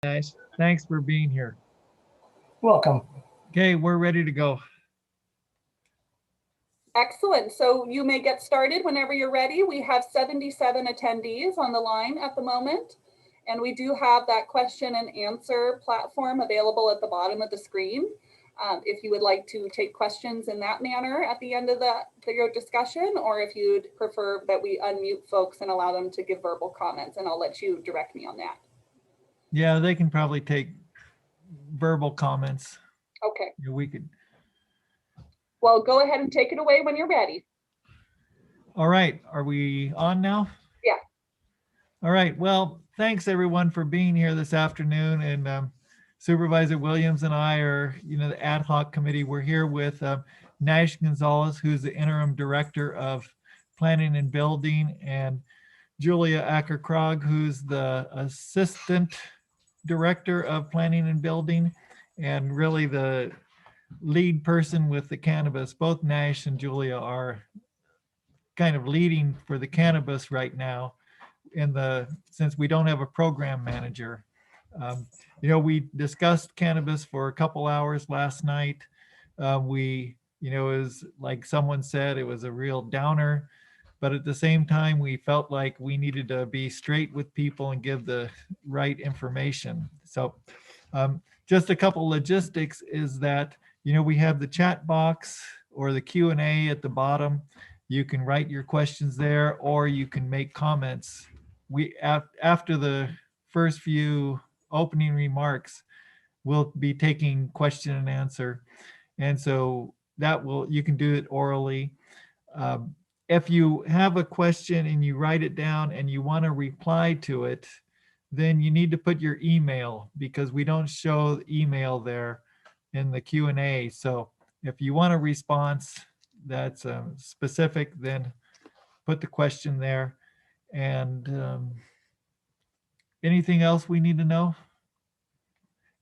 Guys, thanks for being here. Welcome. Okay, we're ready to go. Excellent. So you may get started whenever you're ready. We have 77 attendees on the line at the moment, and we do have that question and answer platform available at the bottom of the screen. If you would like to take questions in that manner at the end of your discussion, or if you'd prefer that we unmute folks and allow them to give verbal comments, and I'll let you direct me on that. Yeah, they can probably take verbal comments. Okay. Yeah, we could. Well, go ahead and take it away when you're ready. All right, are we on now? Yeah. All right, well, thanks everyone for being here this afternoon. And Supervisor Williams and I are, the ad hoc committee. We're here with Nash Gonzalez, who's the interim director of planning and building, and Julia Acker-Krog, who's the assistant director of planning and building, and really the lead person with the cannabis. Both Nash and Julia are kind of leading for the cannabis right now since we don't have a program manager. We discussed cannabis for a couple hours last night. It was like someone said, it was a real downer, but at the same time, we felt like we needed to be straight with people and give the right information. So just a couple logistics is that, we have the chat box or the Q&A at the bottom. You can write your questions there, or you can make comments. After the first few opening remarks, we'll be taking question and answer. And so you can do it orally. If you have a question and you write it down and you want to reply to it, then you need to put your email, because we don't show the email there in the Q&A. So if you want a response that's specific, then put the question there. And anything else we need to know?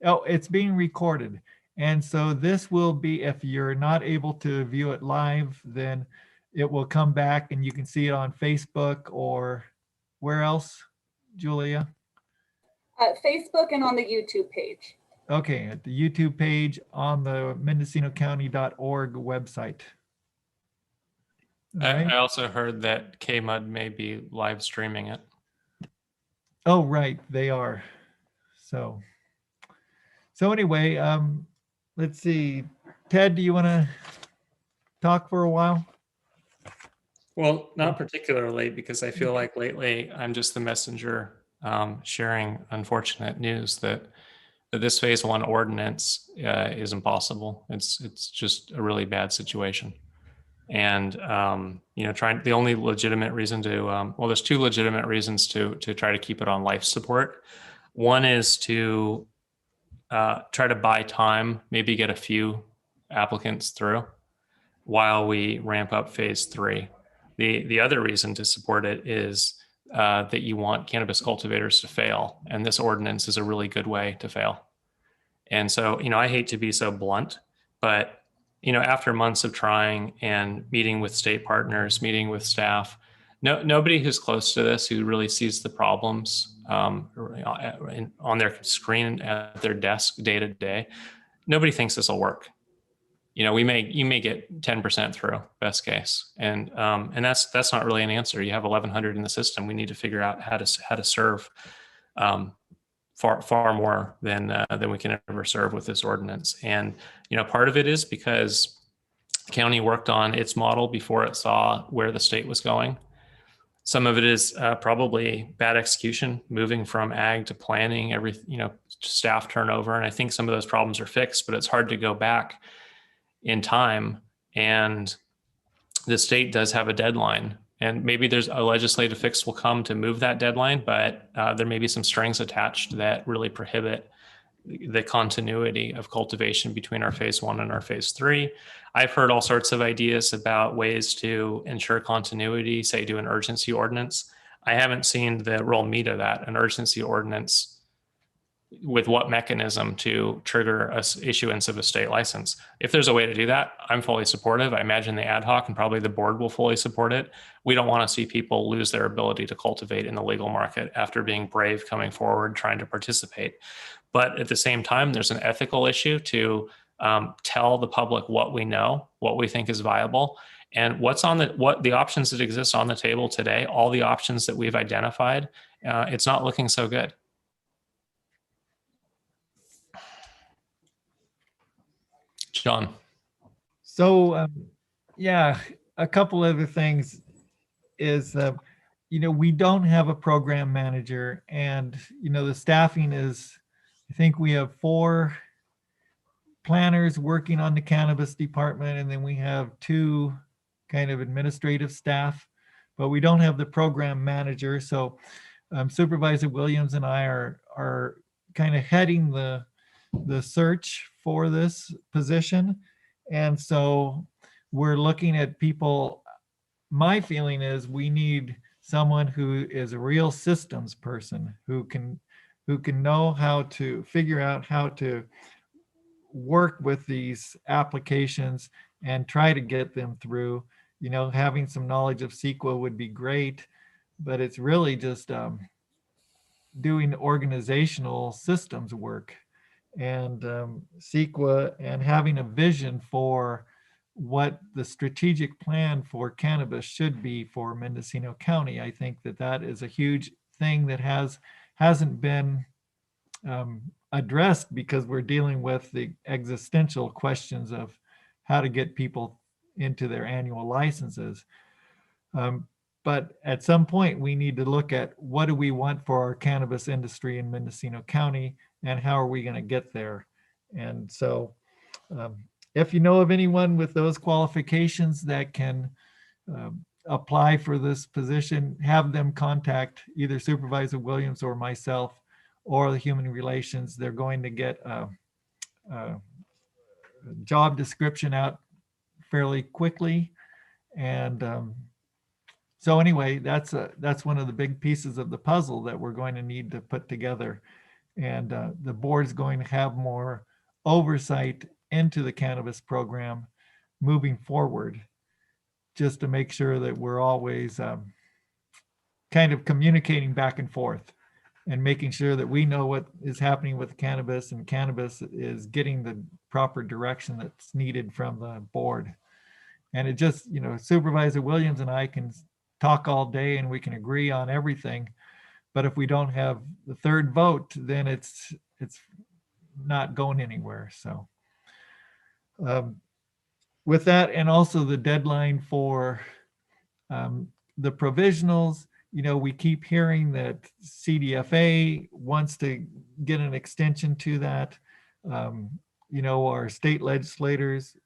Oh, it's being recorded. And so this will be, if you're not able to view it live, then it will come back and you can see it on Facebook, or where else, Julia? Facebook and on the YouTube page. Okay, at the YouTube page on the mendocinocounty.org website. All right. I also heard that KMUD may be live streaming it. Oh, right, they are. So anyway, let's see. Ted, do you want to talk for a while? Well, not particularly, because I feel like lately I'm just the messenger sharing unfortunate news that this phase 1 ordinance is impossible. It's just a really bad situation. And, the only legitimate reason to, there's two legitimate reasons to try to keep it on life support. One is to try to buy time, maybe get a few applicants through while we ramp up phase 3. The other reason to support it is that you want cannabis cultivators to fail. And this ordinance is a really good way to fail. And so, I hate to be so blunt, but, after months of trying and meeting with state partners, meeting with staff, nobody who's close to this, who really sees the problems on their screen at their desk day to day, nobody thinks this will work. You may get 10% through, best case, and that's not really an answer. You have 1,100 in the system. We need to figure out how to serve far more than we can ever serve with this ordinance. And part of it is because the county worked on its model before it saw where the state was going. Some of it is probably bad execution, moving from ag to planning, staff turnover, and I think some of those problems are fixed, but it's hard to go back in time, and the state does have a deadline, and maybe there's a legislative fix will come to move that deadline, but there may be some strings attached that really prohibit the continuity of cultivation between our phase 1 and our phase 3. I've heard all sorts of ideas about ways to ensure continuity, say do an urgency ordinance. I haven't seen the real meat of that. An urgency ordinance with what mechanism to trigger issuance of a state license. If there's a way to do that, I'm fully supportive. I imagine the ad hoc and probably the board will fully support it. We don't want to see people lose their ability to cultivate in the legal market after being brave, coming forward, trying to participate. But at the same time, there's an ethical issue to tell the public what we know, what we think is viable, and what the options that exist on the table today, all the options that we've identified. It's not looking so good. John. So, yeah, a couple other things is, we don't have a program manager, and, the staffing is, I think we have 4 planners working on the cannabis department, and then we have 2 kind of administrative staff, but we don't have the program manager. So Supervisor Williams and I are kind of heading the search for this position. And so we're looking at people. My feeling is we need someone who is a real systems person who can know how to figure out how to work with these applications and try to get them through. Having some knowledge of CEQA would be great, but it's really just doing organizational systems work and CEQA, and having a vision for what the strategic plan for cannabis should be for Mendocino County. I think that is a huge thing that hasn't been addressed, because we're dealing with the existential questions of how to get people into their annual licenses. But at some point, we need to look at what do we want for our cannabis industry in Mendocino County, and how are we going to get there? And so if you know of anyone with those qualifications that can apply for this position, have them contact either Supervisor Williams or myself or the Human Relations. They're going to get a job description out fairly quickly. And so anyway, that's one of the big pieces of the puzzle that we're going to need to put together. And the board's going to have more oversight into the cannabis program moving forward, just to make sure that we're always kind of communicating back and forth and making sure that we know what is happening with cannabis, and cannabis is getting the proper direction that's needed from the board. And it just, Supervisor Williams and I can talk all day and we can agree on everything, but if we don't have the third vote, then it's not going anywhere. So with that, and also the deadline for the provisionals, we keep hearing that CDFA wants to get an extension to that. Our state legislators,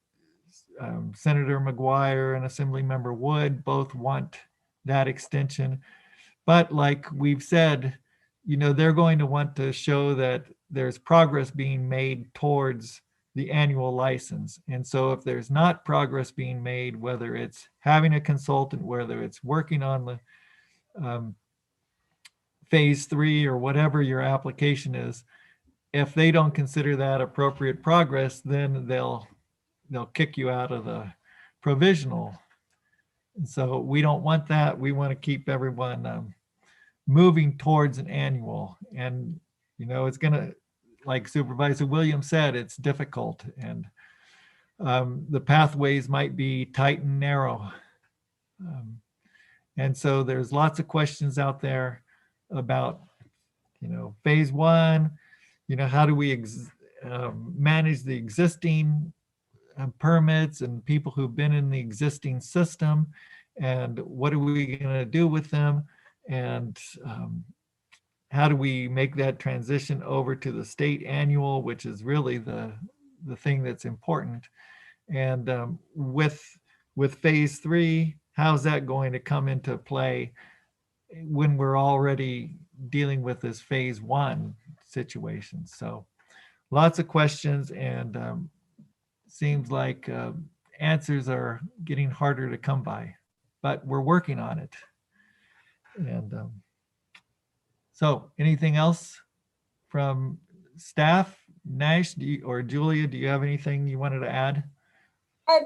Senator McGuire and Assemblymember Wood, both want that extension. But like we've said, they're going to want to show that there's progress being made towards the annual license. And so if there's not progress being made, whether it's having a consultant, whether it's working on the phase 3 or whatever your application is, if they don't consider that appropriate progress, then they'll kick you out of the provisional. And so we don't want that. We want to keep everyone moving towards an annual. And it's gonna, like Supervisor Williams said, it's difficult, and the pathways might be tight and narrow. And so there's lots of questions out there about, phase 1, how do we manage the existing permits and people who've been in the existing system, and what are we going to do with them, and how do we make that transition over to the state annual, which is really the thing that's important. And with phase 3, how's that going to come into play when we're already dealing with this phase 1 situation? So lots of questions, and seems like answers are getting harder to come by, but we're working on it. And so anything else from staff, Nash, or Julia, do you have anything you wanted to add?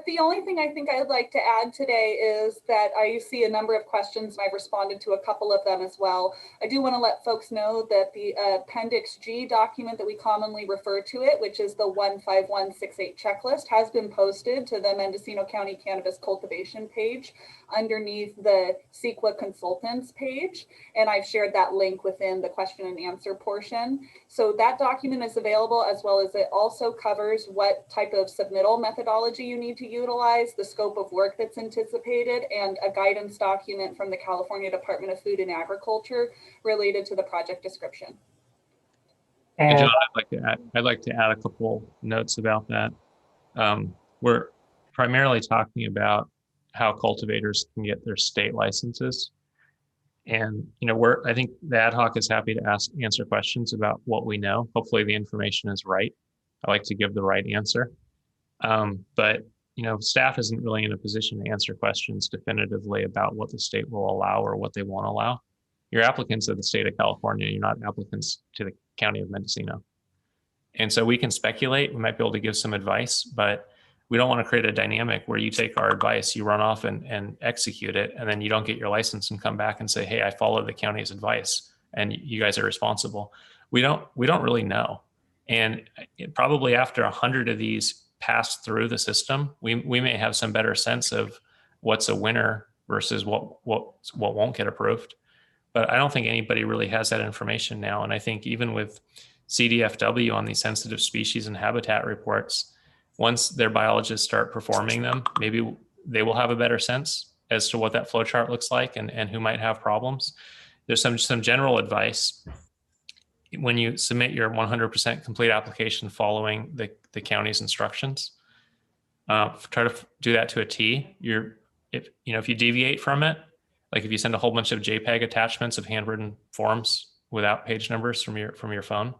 The only thing I think I'd like to add today is that I see a number of questions and I've responded to a couple of them as well. I do want to let folks know that the Appendix G document that we commonly refer to it, which is the 15168 checklist, has been posted to the Mendocino County Cannabis Cultivation page underneath the CEQA Consultants page. And I've shared that link within the question and answer portion. So that document is available, as well as it also covers what type of submittal methodology you need to utilize, the scope of work that's anticipated, and a guidance document from the California Department of Food and Agriculture related to the project description. And John, I'd like to add a couple notes about that. We're primarily talking about how cultivators can get their state licenses. And, I think the ad hoc is happy to answer questions about what we know. Hopefully the information is right. I like to give the right answer. But staff isn't really in a position to answer questions definitively about what the state will allow or what they won't allow. You're applicants of the state of California. You're not applicants to the county of Mendocino. And so we can speculate. We might be able to give some advice, but we don't want to create a dynamic where you take our advice, you run off and execute it, and then you don't get your license and come back and say, hey, I followed the county's advice and you guys are responsible. We don't really know. And probably after 100 of these pass through the system, we may have some better sense of what's a winner versus what won't get approved. But I don't think anybody really has that information now. And I think even with CDFW on these sensitive species and habitat reports, once their biologists start performing them, maybe they will have a better sense as to what that flow chart looks like and who might have problems. There's some general advice. When you submit your 100% complete application following the county's instructions, try to do that to a T. If you deviate from it, like if you send a whole bunch of JPEG attachments of handwritten forms without page numbers from your phone,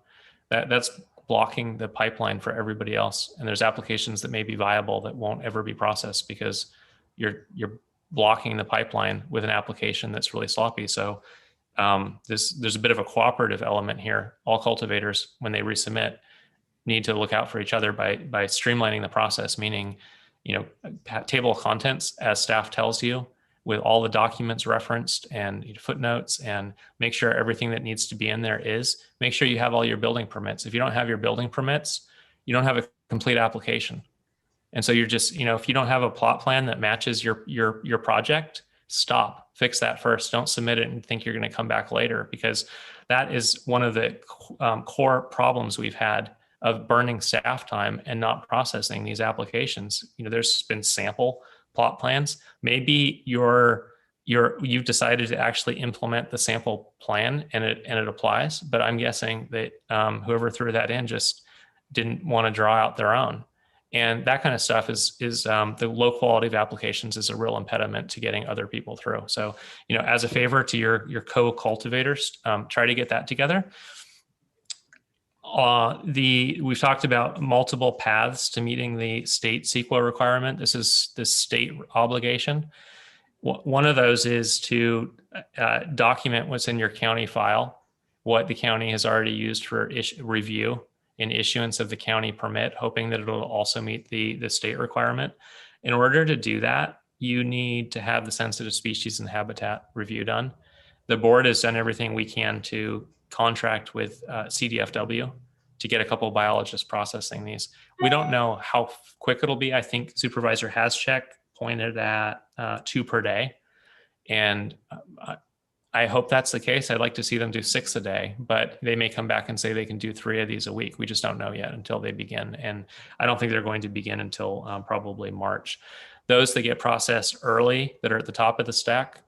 that's blocking the pipeline for everybody else. And there's applications that may be viable that won't ever be processed because you're blocking the pipeline with an application that's really sloppy. So there's a bit of a cooperative element here. All cultivators, when they resubmit, need to look out for each other by streamlining the process, meaning, table of contents as staff tells you, with all the documents referenced and footnotes, and make sure everything that needs to be in there make sure you have all your building permits. If you don't have your building permits, you don't have a complete application. And so you're just, if you don't have a plot plan that matches your project, stop, fix that first. Don't submit it and think you're going to come back later, because that is one of the core problems we've had of burning staff time and not processing these applications. There's been sample plot plans. Maybe you've decided to actually implement the sample plan and it applies, but I'm guessing that whoever threw that in just didn't want to draw out their own. And that kind of stuff is the low quality of applications is a real impediment to getting other people through. So, as a favor to your co-cultivators, try to get that together. We've talked about multiple paths to meeting the state CEQA requirement. This is the state obligation. One of those is to document what's in your county file, what the county has already used for review and issuance of the county permit, hoping that it'll also meet the state requirement. In order to do that, you need to have the sensitive species and habitat review done. The board has done everything we can to contract with CDFW to get a couple of biologists processing these. We don't know how quick it'll be. I think Supervisor Haschak pointed at 2 per day. And I hope that's the case. I'd like to see them do 6 a day, but they may come back and say they can do 3 of these a week. We just don't know yet until they begin. And I don't think they're going to begin until probably March. Those that get processed early, that are at the top of the stack,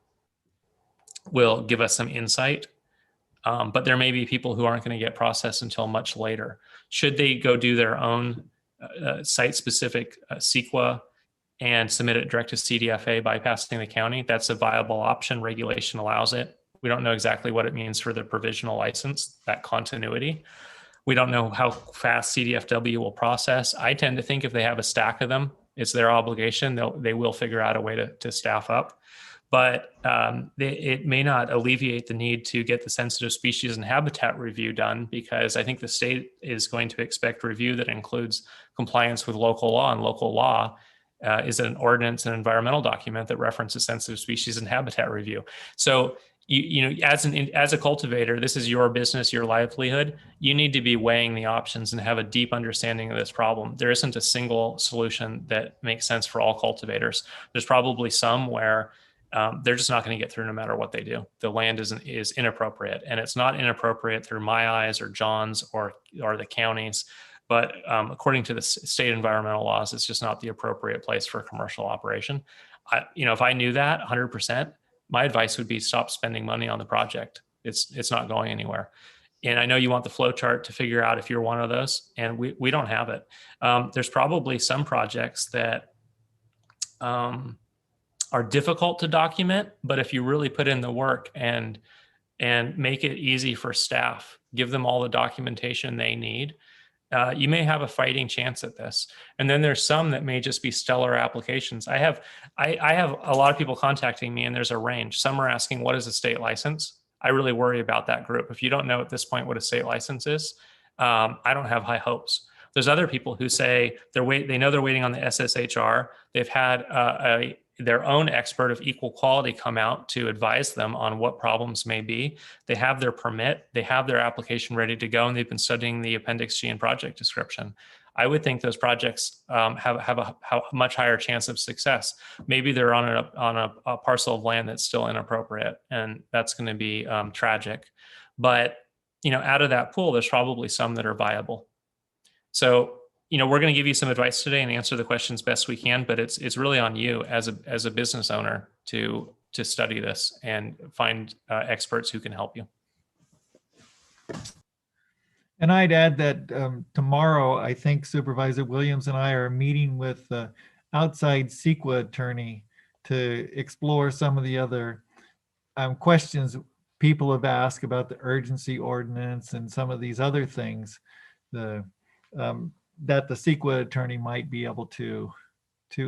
will give us some insight. But there may be people who aren't going to get processed until much later. Should they go do their own site-specific CEQA and submit it direct to CDFA bypassing the county, that's a viable option. Regulation allows it. We don't know exactly what it means for the provisional license, that continuity. We don't know how fast CDFW will process. I tend to think if they have a stack of them, it's their obligation. They will figure out a way to staff up. but it may not alleviate the need to get the sensitive species and habitat review done, because I think the state is going to expect review that includes compliance with local law, and local law is an ordinance and environmental document that references sensitive species and habitat review. So as a cultivator, this is your business, your livelihood. You need to be weighing the options and have a deep understanding of this problem. There isn't a single solution that makes sense for all cultivators. There's probably some where they're just not going to get through no matter what they do. The land is inappropriate, and it's not inappropriate through my eyes or John's or the county's. But according to the state environmental laws, it's just not the appropriate place for a commercial operation. If I knew that 100%, my advice would be stop spending money on the project. It's not going anywhere. And I know you want the flow chart to figure out if you're one of those, and we don't have it. There's probably some projects that are difficult to document, but if you really put in the work and make it easy for staff, give them all the documentation they need, you may have a fighting chance at this. And then there's some that may just be stellar applications. I have a lot of people contacting me, and there's a range. Some are asking, what is a state license? I really worry about that group. If you don't know at this point what a state license is, I don't have high hopes. There's other people who say they know they're waiting on the SSHR. They've had their own expert of equal quality come out to advise them on what problems may be. They have their permit, they have their application ready to go, and they've been studying the Appendix G and project description. I would think those projects have a much higher chance of success. Maybe they're on a parcel of land that's still inappropriate, and that's going to be tragic. But out of that pool, there's probably some that are viable. So we're going to give you some advice today and answer the questions best we can, but it's really on you as a business owner to study this and find experts who can help you. And I'd add that tomorrow, I think Supervisor Williams and I are meeting with the outside CEQA attorney to explore some of the other questions people have asked about the urgency ordinance and some of these other things that the CEQA attorney might be able to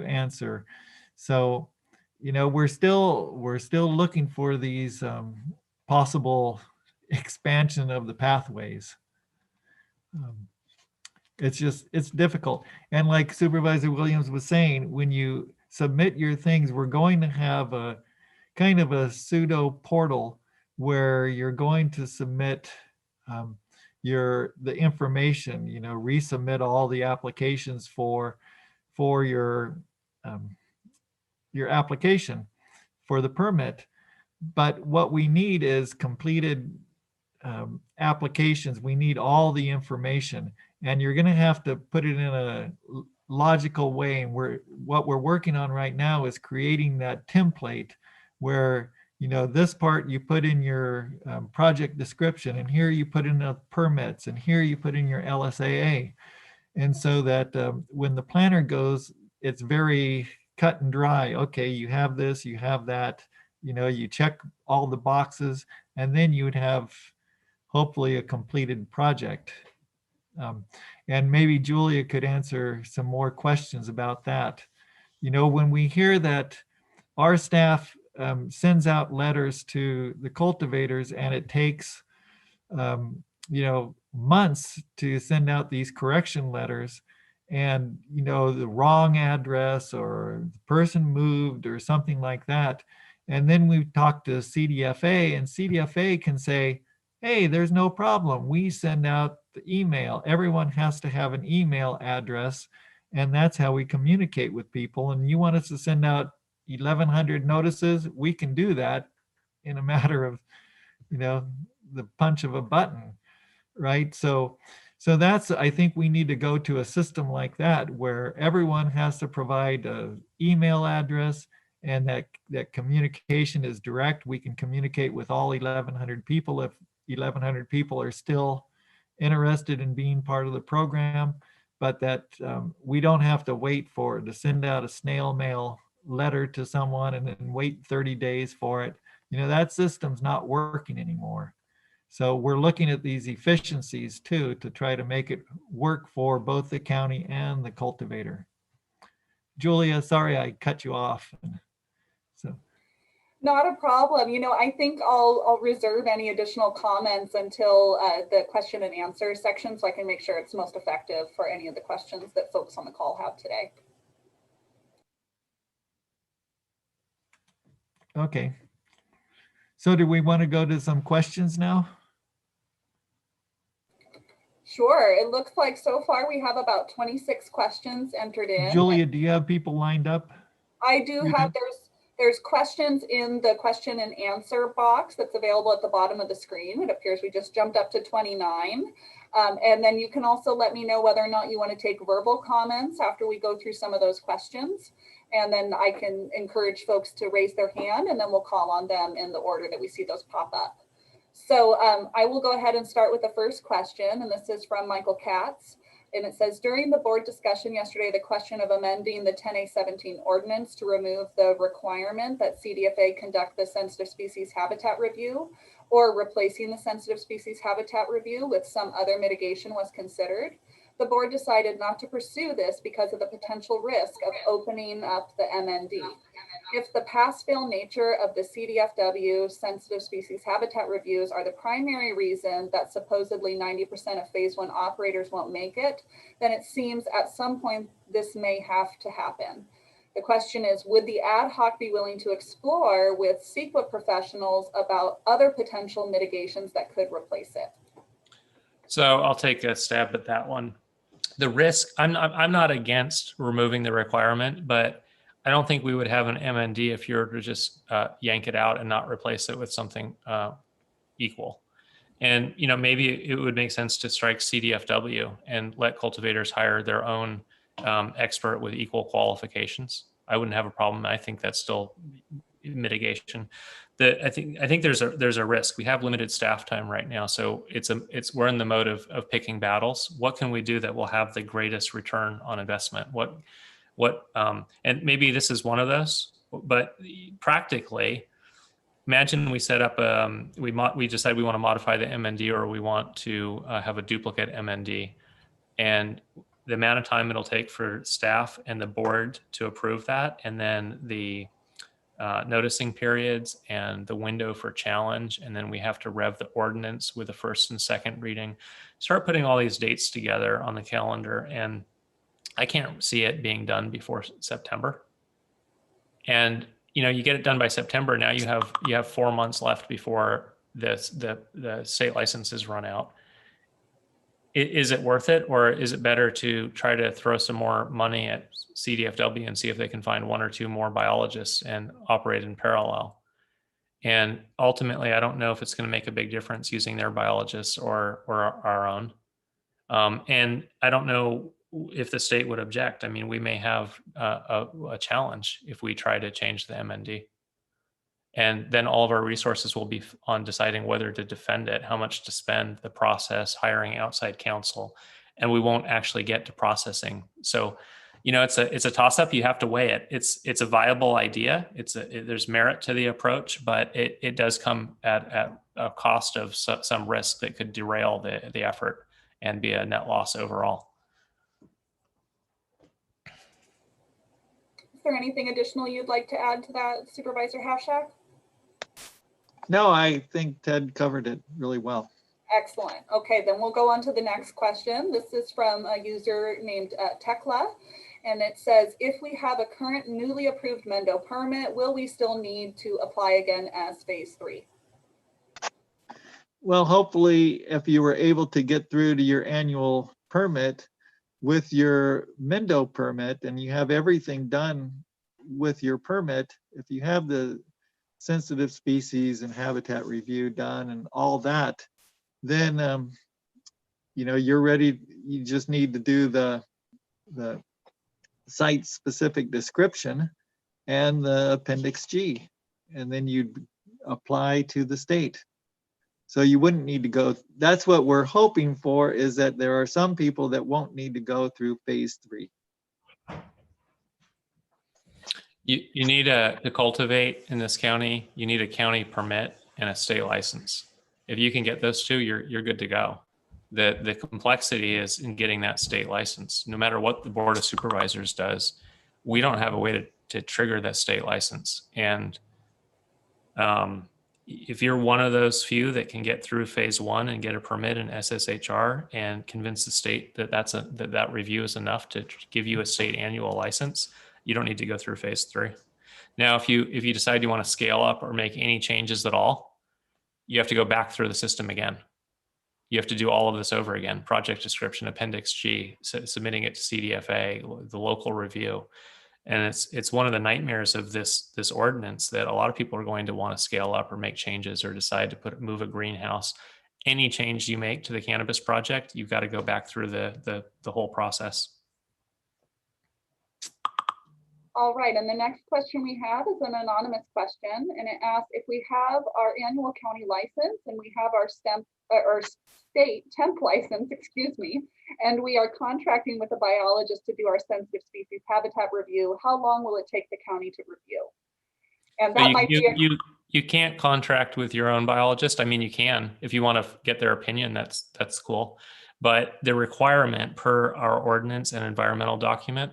answer. So, we're still looking for these possible expansion of the pathways. It's difficult. And like Supervisor Williams was saying, when you submit your things, we're going to have a kind of a pseudo portal where you're going to submit the information, resubmit all the applications for your application for the permit. But what we need is completed applications. We need all the information, and you're going to have to put it in a logical way. And what we're working on right now is creating that template where this part you put in your project description, and here you put in the permits, and here you put in your LSAA. And so that when the planner goes, it's very cut and dry. Okay, you have this, you have that, you check all the boxes, and then you would have hopefully a completed project. And maybe Julia could answer some more questions about that. When we hear that our staff sends out letters to the cultivators, and it takes months to send out these correction letters, and the wrong address or the person moved or something like that, and then we talk to CDFA, and CDFA can say, hey, there's no problem, we send out the email. Everyone has to have an email address, and that's how we communicate with people. And you want us to send out 1,100 notices, we can do that in a matter of, the punch of a button, right? So that's, I think we need to go to a system like that where everyone has to provide an email address, and that communication is direct. We can communicate with all 1,100 people if 1,100 people are still interested in being part of the program, but that we don't have to wait to send out a snail mail letter to someone and then wait 30 days for it. That system's not working anymore. So we're looking at these efficiencies too, to try to make it work for both the county and the cultivator. Julia, sorry I cut you off. So Not a problem. You know, I think I'll reserve any additional comments until the question and answer section, so I can make sure it's most effective for any of the questions that folks on the call have today. Okay. So do we want to go to some questions now? Sure. It looks like so far we have about 26 questions entered in. Julia, do you have people lined up? I do have, there's questions in the question and answer box that's available at the bottom of the screen. It appears we just jumped up to 29. And then you can also let me know whether or not you want to take verbal comments after we go through some of those questions. And then I can encourage folks to raise their hand, and then we'll call on them in the order that we see those pop up. So I will go ahead and start with the first question, and this is from Michael Katz. And it says, during the board discussion yesterday, the question of amending the 10A17 ordinance to remove the requirement that CDFA conduct the sensitive species habitat review, or replacing the sensitive species habitat review with some other mitigation was considered. The board decided not to pursue this because of the potential risk of opening up the MND. If the pass-fail nature of the CDFW sensitive species habitat reviews are the primary reason that supposedly 90% of phase 1 operators won't make it, then it seems at some point this may have to happen. The question is, would the ad hoc be willing to explore with CEQA professionals about other potential mitigations that could replace it? So I'll take a stab at that one. The risk, I'm not against removing the requirement, but I don't think we would have an MND if you were to just yank it out and not replace it with something equal. And, you know, maybe it would make sense to strike CDFW and let cultivators hire their own expert with equal qualifications. I wouldn't have a problem. I think that's still mitigation. I think there's a risk. We have limited staff time right now, so we're in the mode of picking battles. What can we do that will have the greatest return on investment? And maybe this is one of those, but practically, imagine we set up we decide we want to modify the MND, or we want to have a duplicate MND, and the amount of time it'll take for staff and the board to approve that, and then the noticing periods and the window for challenge, and then we have to rev the ordinance with the first and second reading. Start putting all these dates together on the calendar, and I can't see it being done before September. And you know, you get it done by September. Now you have 4 months left before the state licenses run out. Is it worth it, or is it better to try to throw some more money at CDFW and see if they can find 1 or 2 more biologists and operate in parallel? And ultimately, I don't know if it's going to make a big difference using their biologists or our own. And I don't know if the state would object. I mean, we may have a challenge if we try to change the MND. And then all of our resources will be on deciding whether to defend it, how much to spend, the process, hiring outside counsel, and we won't actually get to processing. So, you know, it's a toss-up. You have to weigh it. It's a viable idea. There's merit to the approach, but it does come at a cost of some risk that could derail the effort and be a net loss overall. Is there anything additional you'd like to add to that, Supervisor Haschak? No, I think Ted covered it really well. Excellent. Okay, then we'll go on to the next question. This is from a user named Tekla, and it says, if we have a current newly approved Mendo permit, will we still need to apply again as phase 3? Well, hopefully, if you were able to get through to your annual permit with your Mendo permit and you have everything done with your permit, if you have the sensitive species and habitat review done and all that, then you know, you're ready. You just need to do the site specific description and the appendix G, and then you'd apply to the state. So you wouldn't need to go. That's what we're hoping for, is that there are some people that won't need to go through phase 3. You need to cultivate in this county. You need a county permit and a state license. If you can get those two, you're good to go. The complexity is in getting that state license. No matter what the Board of Supervisors does, we don't have a way to trigger that state license. And If you're one of those few that can get through phase 1 and get a permit in SSHR and convince the state that that review is enough to give you a state annual license, you don't need to go through phase 3. Now, if you decide you want to scale up or make any changes at all, you have to go back through the system again. You have to do all of this over again: project description, Appendix G, submitting it to CDFA, the local review. And it's one of the nightmares of this ordinance, that a lot of people are going to want to scale up or make changes or decide to move a greenhouse. Any change you make to the cannabis project, you've got to go back through the whole process. All right, and the next question we have is an anonymous question, and it asks, if we have our annual county license and we have our state temp license, excuse me, and we are contracting with a biologist to do our sensitive species habitat review, how long will it take the county to review? And that might be you can't contract with your own biologist. I mean, you can if you want to get their opinion. That's cool, but the requirement per our ordinance and environmental document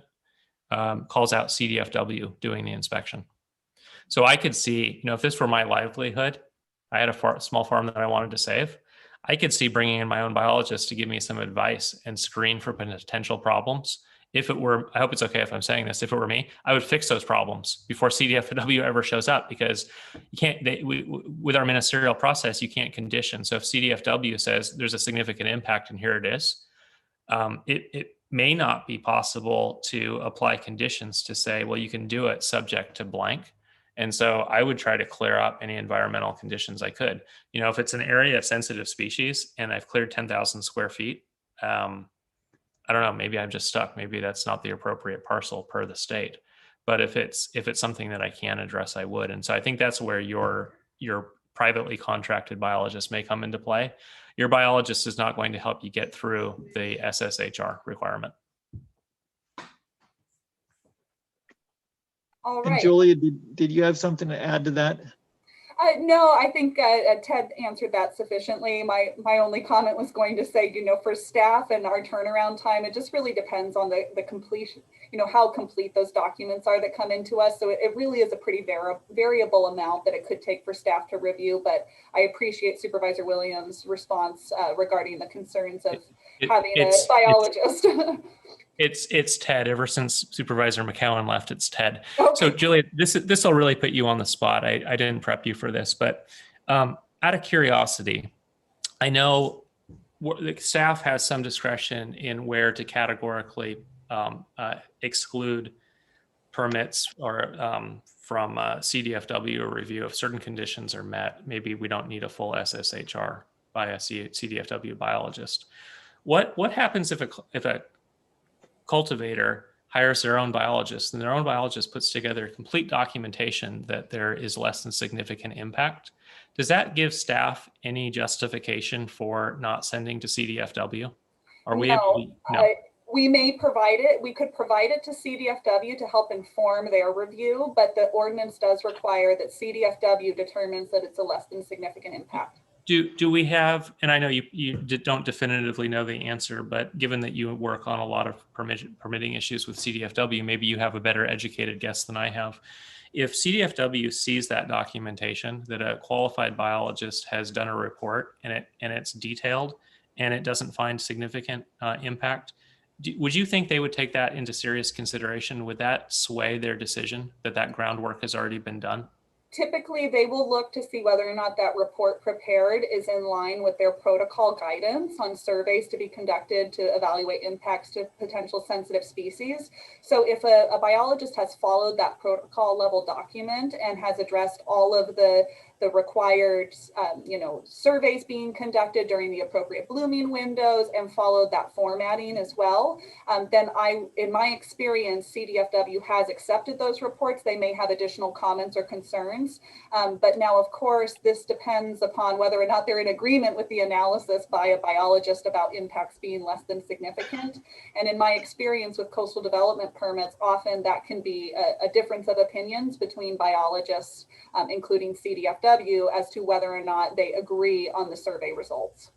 calls out CDFW doing the inspection. So I could see, if this were my livelihood, I had a small farm that I wanted to save, I could see bringing in my own biologist to give me some advice and screen for potential problems. If it were, I hope it's okay if I'm saying this, if it were me, I would fix those problems before CDFW ever shows up, because you can't, with our ministerial process, you can't condition. So if CDFW says there's a significant impact and here it is, it may not be possible to apply conditions to say, well, you can do it subject to blank. And so I would try to clear up any environmental conditions I could. If it's an area of sensitive species and I've cleared 10,000 square feet, I don't know, maybe I'm just stuck. Maybe that's not the appropriate parcel per the state. But if it's something that I can address, I would. And so I think that's where your privately contracted biologist may come into play. Your biologist is not going to help you get through the SSHR requirement. all And right. Julia, did you have something to add to that? No, I think Ted answered that sufficiently. My only comment was going to say, for staff and our turnaround time, it just really depends on the completion, how complete those documents are that come into us. So it really is a pretty variable amount that it could take for staff to review. But I appreciate Supervisor Williams' response regarding the concerns of having a biologist. It's Ted. Ever since Supervisor McCowan left, it's Ted. Okay. So Julia, this will really put you on the spot. I didn't prep you for this, but out of curiosity, I know the staff has some discretion in where to categorically exclude permits or from CDFW review if certain conditions are met. Maybe we don't need a full SSHR by a CDFW biologist. What happens if a cultivator hires their own biologist and their own biologist puts together complete documentation that there is less than significant impact? Does that give staff any justification for not sending to CDFW? Are we able to, no. We may provide it. We could provide it to CDFW to help inform their review, but the ordinance does require that CDFW determines that it's a less than significant impact. Do we have, and I know you don't definitively know the answer, but given that you work on a lot of permitting issues with CDFW, maybe you have a better educated guess than I have. If CDFW sees that documentation, that a qualified biologist has done a report and it's detailed and it doesn't find significant impact, would you think they would take that into serious consideration? Would that sway their decision that groundwork has already been done? Typically, they will look to see whether or not that report prepared is in line with their protocol guidance on surveys to be conducted to evaluate impacts to potential sensitive species. So if a biologist has followed that protocol level document and has addressed all of the required surveys being conducted during the appropriate blooming windows and followed that formatting as well, then in my experience, CDFW has accepted those reports. They may have additional comments or concerns, but now, of course, this depends upon whether or not they're in agreement with the analysis by a biologist about impacts being less than significant. And in my experience with coastal development permits, often that can be a difference of opinions between biologists, including CDFW, as to whether or not they agree on the survey results.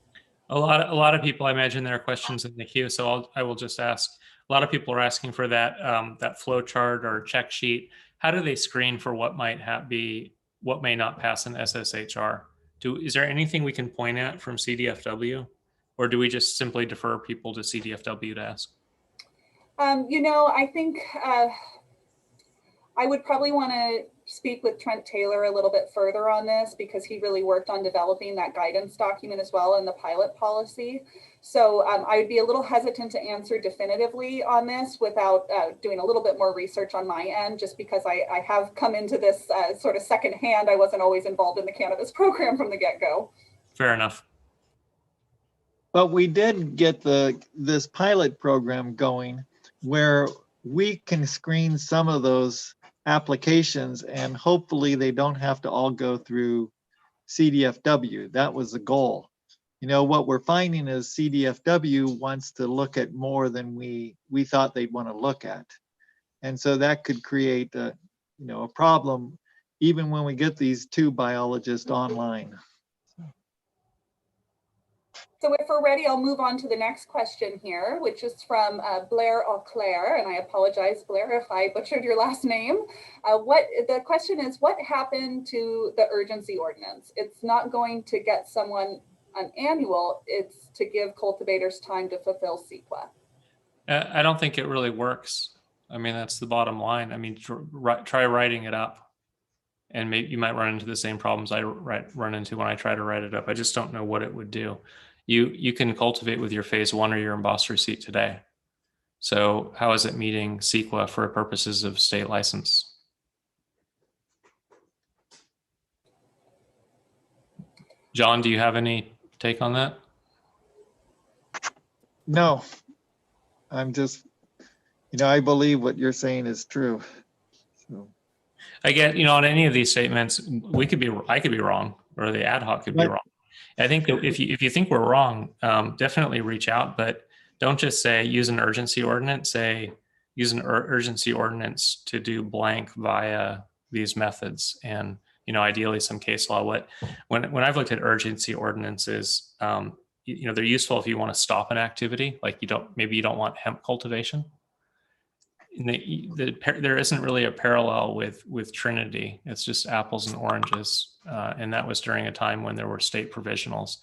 A lot of people, I imagine there are questions in the queue, so I will just ask. A lot of people are asking for that flow chart or check sheet. How do they screen for what might be what may not pass an SSHR? Is there anything we can point at from CDFW, or do we just simply defer people to CDFW to ask? I think I would probably want to speak with Trent Taylor a little bit further on this, because he really worked on developing that guidance document as well, and the pilot policy. So I would be a little hesitant to answer definitively on this without doing a little bit more research on my end, just because I have come into this sort of secondhand. I wasn't always involved in the cannabis program from the get-go. Fair enough. But we did get this pilot program going where we can screen some of those applications, and hopefully they don't have to all go through CDFW. That was the goal. What we're finding is CDFW wants to look at more than we thought they'd want to look at. And so that could create a problem even when we get these 2 biologists online. So if we're ready, I'll move on to the next question here, which is from Blair Auclair, and I apologize, Blair, if I butchered your last name. The question is, what happened to the urgency ordinance? It's not going to get someone an annual, it's to give cultivators time to fulfill CEQA. I don't think it really works. I mean, that's the bottom line. I mean, try writing it up, and maybe you might run into the same problems I run into when I try to write it up. I just don't know what it would do. You can cultivate with your phase 1 or your embossed receipt today. So how is it meeting CEQA for purposes of state license? John, do you have any take on that? No, I'm just, I believe what you're saying is true. So. I get, on any of these statements, I could be wrong, or the ad hoc could be wrong. I think that if you think we're wrong, definitely reach out, but don't just say use an urgency ordinance. Say use an urgency ordinance to do blank via these methods, and ideally some case law. When I've looked at urgency ordinances, they're useful if you want to stop an activity, like maybe you don't want hemp cultivation. There isn't really a parallel with Trinity. It's just apples and oranges. And that was during a time when there were state provisionals.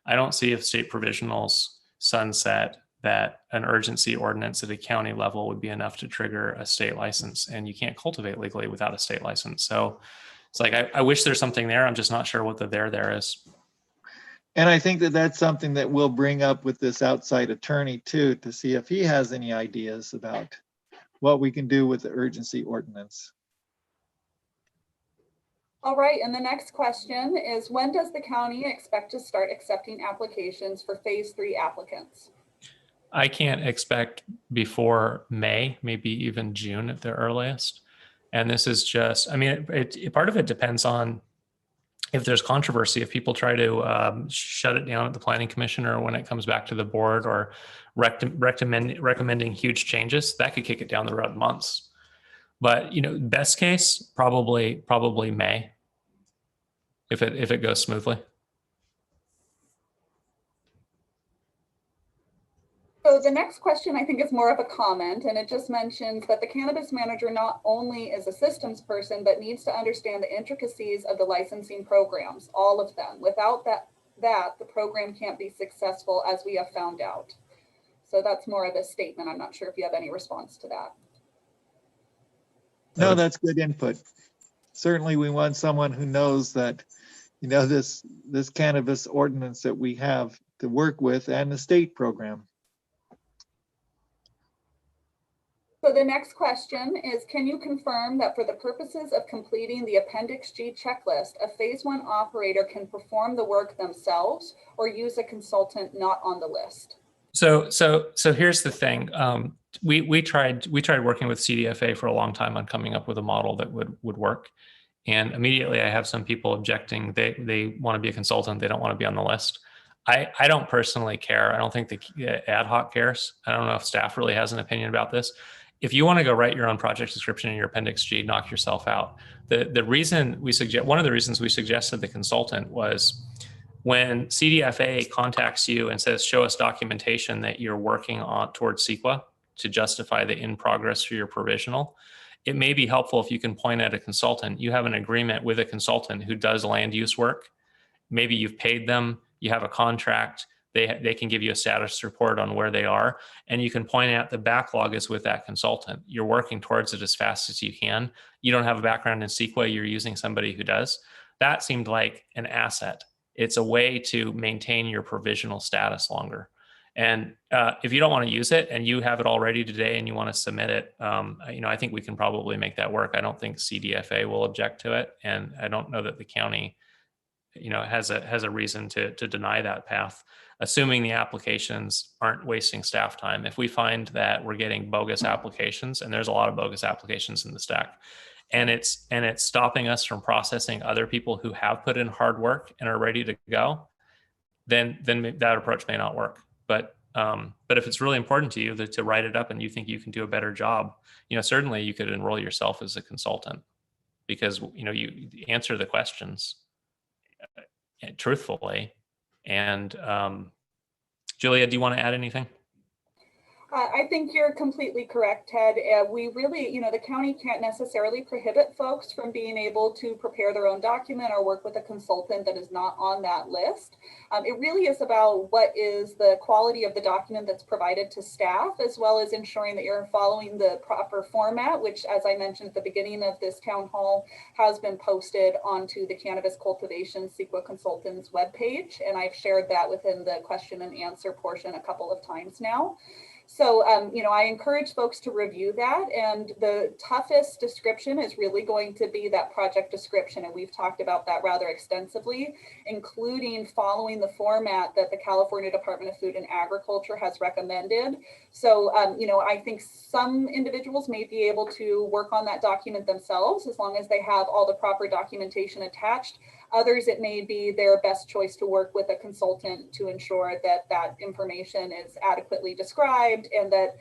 I don't see if state provisionals sunset that an urgency ordinance at a county level would be enough to trigger a state license, and you can't cultivate legally without a state license. So it's like, I wish there's something there. I'm just not sure what the there is. And I think that that's something that we'll bring up with this outside attorney too, to see if he has any ideas about what we can do with the urgency ordinance. All right, and the next question is, when does the county expect to start accepting applications for phase 3 applicants? I can't expect before May, maybe even June at the earliest. And this is just, part of it depends on if there's controversy, if people try to shut it down at the planning commission, or when it comes back to the board, or recommending huge changes, that could kick it down the road months. But best case, probably May, if it goes smoothly. So the next question, I think, is more of a comment, and it just mentions that the cannabis manager not only is a systems person, but needs to understand the intricacies of the licensing programs, all of them. Without that, the program can't be successful, as we have found out. So that's more of a statement. I'm not sure if you have any response to that. No, that's good input. Certainly we want someone who knows that, this cannabis ordinance that we have to work with, and the state program. So the next question is, can you confirm that for the purposes of completing the Appendix G checklist, a phase 1 operator can perform the work themselves or use a consultant not on the list? So here's the thing. We tried working with CDFA for a long time on coming up with a model that would work. And immediately I have some people objecting. They want to be a consultant. They don't want to be on the list. I don't personally care. I don't think the ad hoc cares. I don't know if staff really has an opinion about this. If you want to go write your own project description in your Appendix G, knock yourself out. The reason one of the reasons we suggested the consultant was when CDFA contacts you and says, show us documentation that you're working on towards CEQA to justify the in progress for your provisional. it may be helpful if you can point at a consultant. You have an agreement with a consultant who does land use work. Maybe you've paid them, you have a contract, they can give you a status report on where they are, and you can point out the backlog is with that consultant. You're working towards it as fast as you can. You don't have a background in CEQA, you're using somebody who does. That seemed like an asset. It's a way to maintain your provisional status longer. And if you don't want to use it and you have it all ready today and you want to submit it, I think we can probably make that work. I don't think CDFA will object to it, and I don't know that the county has a reason to deny that path, assuming the applications aren't wasting staff time. If we find that we're getting bogus applications, and there's a lot of bogus applications in the stack, and it's stopping us from processing other people who have put in hard work and are ready to go, then that approach may not work. But if it's really important to you to write it up and you think you can do a better job, certainly you could enroll yourself as a consultant, because you answer the questions truthfully. And Julia, do you want to add anything? I think you're completely correct, Ted. We really, the county can't necessarily prohibit folks from being able to prepare their own document or work with a consultant that is not on that list. It really is about what is the quality of the document that's provided to staff, as well as ensuring that you're following the proper format, which, as I mentioned at the beginning of this town hall, has been posted onto the Cannabis Cultivation CEQA Consultants webpage. And I've shared that within the question and answer portion a couple of times now. So, I encourage folks to review that, and the toughest description is really going to be that project description. And we've talked about that rather extensively, including following the format that the California Department of Food and Agriculture has recommended. So, I think some individuals may be able to work on that document themselves as long as they have all the proper documentation attached. Others, it may be their best choice to work with a consultant to ensure that that information is adequately described and that,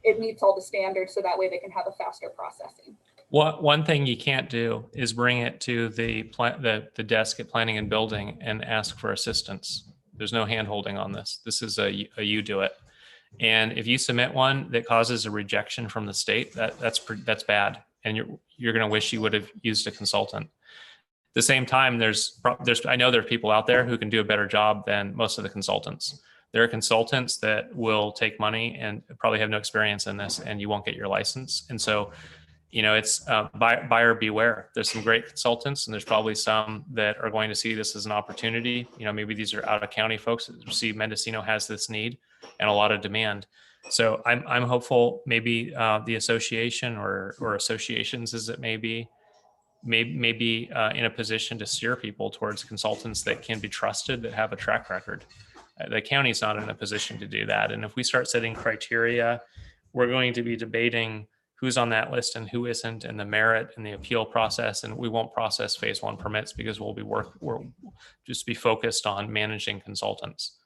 it meets all the standards, so that way they can have a faster processing. One thing you can't do is bring it to the desk at Planning and Building and ask for assistance. There's no hand-holding on this. This is a you do it. And if you submit one that causes a rejection from the state, that's bad. And you're going to wish you would have used a consultant. At the same time, I know there are people out there who can do a better job than most of the consultants. There are consultants that will take money and probably have no experience in this, and you won't get your license. And so, it's buyer beware. There's some great consultants, and there's probably some that are going to see this as an opportunity. Maybe these are out of county folks that see Mendocino has this need and a lot of demand. So I'm hopeful maybe the association or associations, as it may be in a position to steer people towards consultants that can be trusted, that have a track record. The county's not in a position to do that. And if we start setting criteria, we're going to be debating who's on that list and who isn't, and the merit and the appeal process. And we won't process phase 1 permits because we'll just be focused on managing consultants.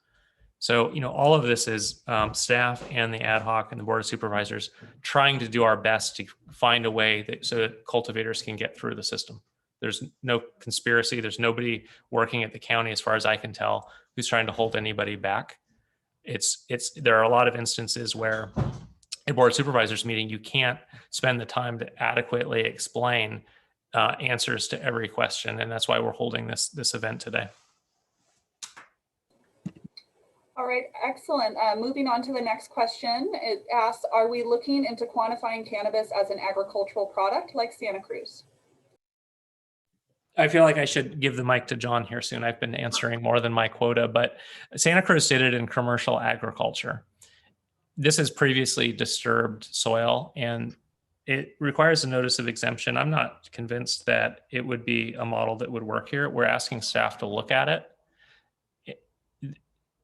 So, all of this is staff and the ad hoc and the board of supervisors trying to do our best to find a way so that cultivators can get through the system. There's no conspiracy. There's nobody working at the county, as far as I can tell, who's trying to hold anybody back. There are a lot of instances where a board of supervisors meeting, you can't spend the time to adequately explain answers to every question. And that's why we're holding this event today. All right, excellent. Moving on to the next question. It asks, are we looking into quantifying cannabis as an agricultural product like Santa Cruz? I feel like I should give the mic to John here soon. I've been answering more than my quota, but Santa Cruz did it in commercial agriculture. This is previously disturbed soil, and it requires a notice of exemption. I'm not convinced that it would be a model that would work here. We're asking staff to look at it.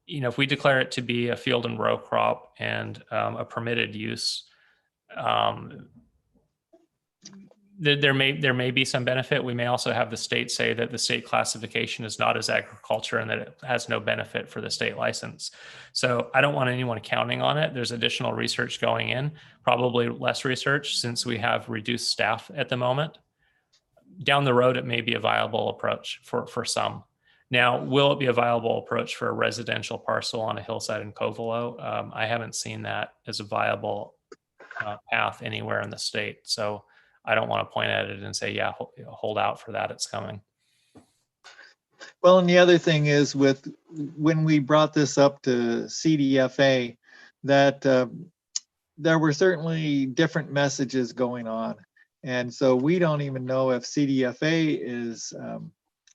If we declare it to be a field and row crop and a permitted use, there may be some benefit. We may also have the state say that the state classification is not as agriculture and that it has no benefit for the state license. So I don't want anyone counting on it. There's additional research going in, probably less research since we have reduced staff at the moment. Down the road, it may be a viable approach for some. Now, will it be a viable approach for a residential parcel on a hillside in Covelo? I haven't seen that as a viable path anywhere in the state. So I don't want to point at it and say, yeah, hold out for that, it's coming. Well, and the other thing is when we brought this up to CDFA, that there were certainly different messages going on. And so we don't even know if CDFA is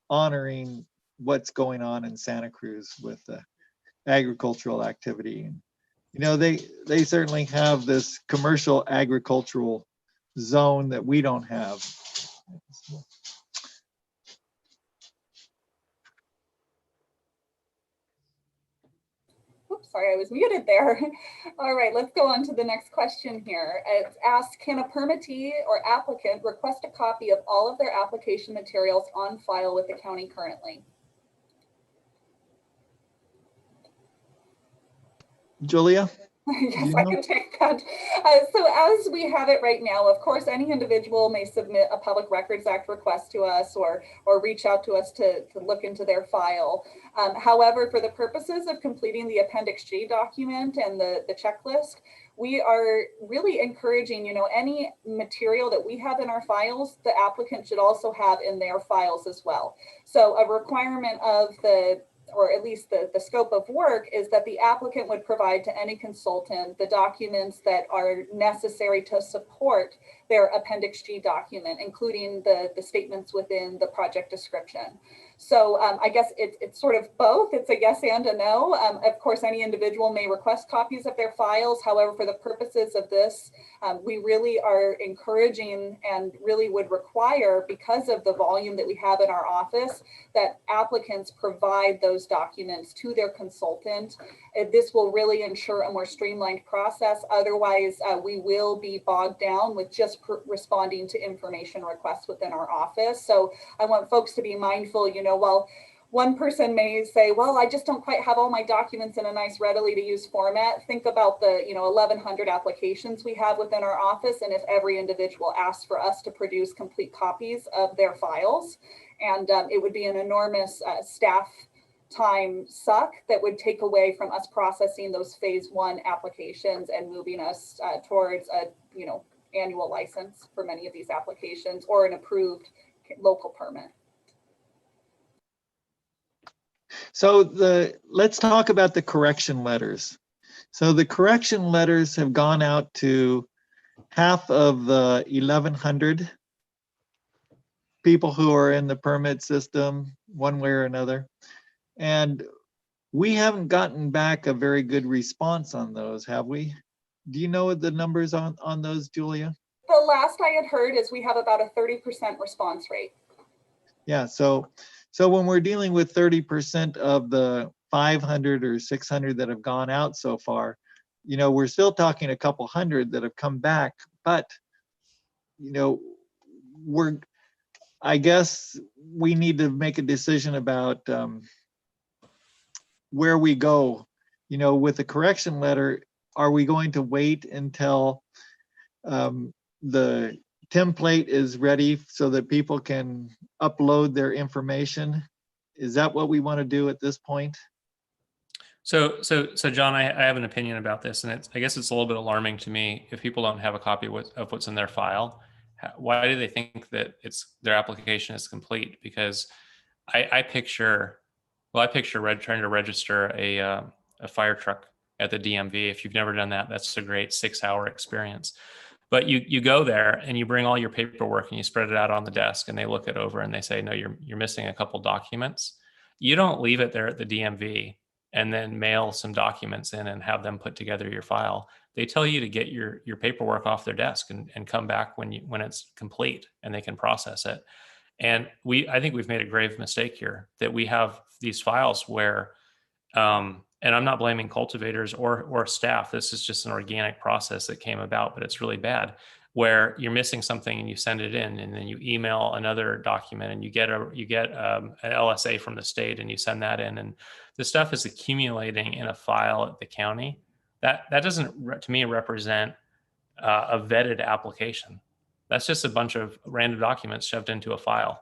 honoring what's going on in Santa Cruz with the agricultural activity. And, you know, they certainly have this commercial agricultural zone that we don't have. Oops, sorry, I was muted there. All right, let's go on to the next question here. It's asked, can a permittee or applicant request a copy of all of their application materials on file with the county currently? Julia? Yes, I can take that. So as we have it right now, of course, any individual may submit a Public Records Act request to us or reach out to us to look into their file. However, for the purposes of completing the Appendix G document and the checklist, we are really encouraging, you know, any material that we have in our files, the applicant should also have in their files as well. So a requirement of or at least the scope of work is that the applicant would provide to any consultant the documents that are necessary to support their Appendix G document, including the statements within the project description. So I guess it's sort of both. It's a yes and a no. Of course, any individual may request copies of their files. However, for the purposes of this, we really are encouraging and really would require, because of the volume that we have in our office, that applicants provide those documents to their consultant. This will really ensure a more streamlined process. Otherwise, we will be bogged down with just responding to information requests within our office. So I want folks to be mindful, you know, while one person may say, well, I just don't quite have all my documents in a nice, readily to use format. Think about the, you know, 1,100 applications we have within our office. And if every individual asks for us to produce complete copies of their files, and it would be an enormous staff time suck that would take away from us processing those phase 1 applications and moving us towards a, you know, annual license for many of these applications or an approved local permit. So let's talk about the correction letters. So the correction letters have gone out to half of the 1,100 people who are in the permit system one way or another. And we haven't gotten back a very good response on those, have we? Do you know the numbers on those, Julia? The last I had heard is we have about a 30% response rate. Yeah, so when we're dealing with 30% of the 500 or 600 that have gone out so far, you know, we're still talking a couple hundred that have come back, but, you know, I guess we need to make a decision about where we go, you know, with the correction letter. Are we going to wait until the template is ready so that people can upload their information? Is that what we want to do at this point? So John, I have an opinion about this, and I guess it's a little bit alarming to me if people don't have a copy of what's in their file. Why do they think that their application is complete? Because I picture trying to register a fire truck at the DMV. If you've never done that, that's a great 6-hour experience. But you go there and you bring all your paperwork and you spread it out on the desk, and they look it over and they say, no, you're missing a couple documents. You don't leave it there at the DMV and then mail some documents in and have them put together your file. They tell you to get your paperwork off their desk and come back when it's complete and they can process it. And I think we've made a grave mistake here, that we have these files where, and I'm not blaming cultivators or staff. This is just an organic process that came about, but it's really bad, where you're missing something and you send it in, and then you email another document and you get an LSA from the state and you send that in, and the stuff is accumulating in a file at the county. That doesn't, to me, represent a vetted application. That's just a bunch of random documents shoved into a file.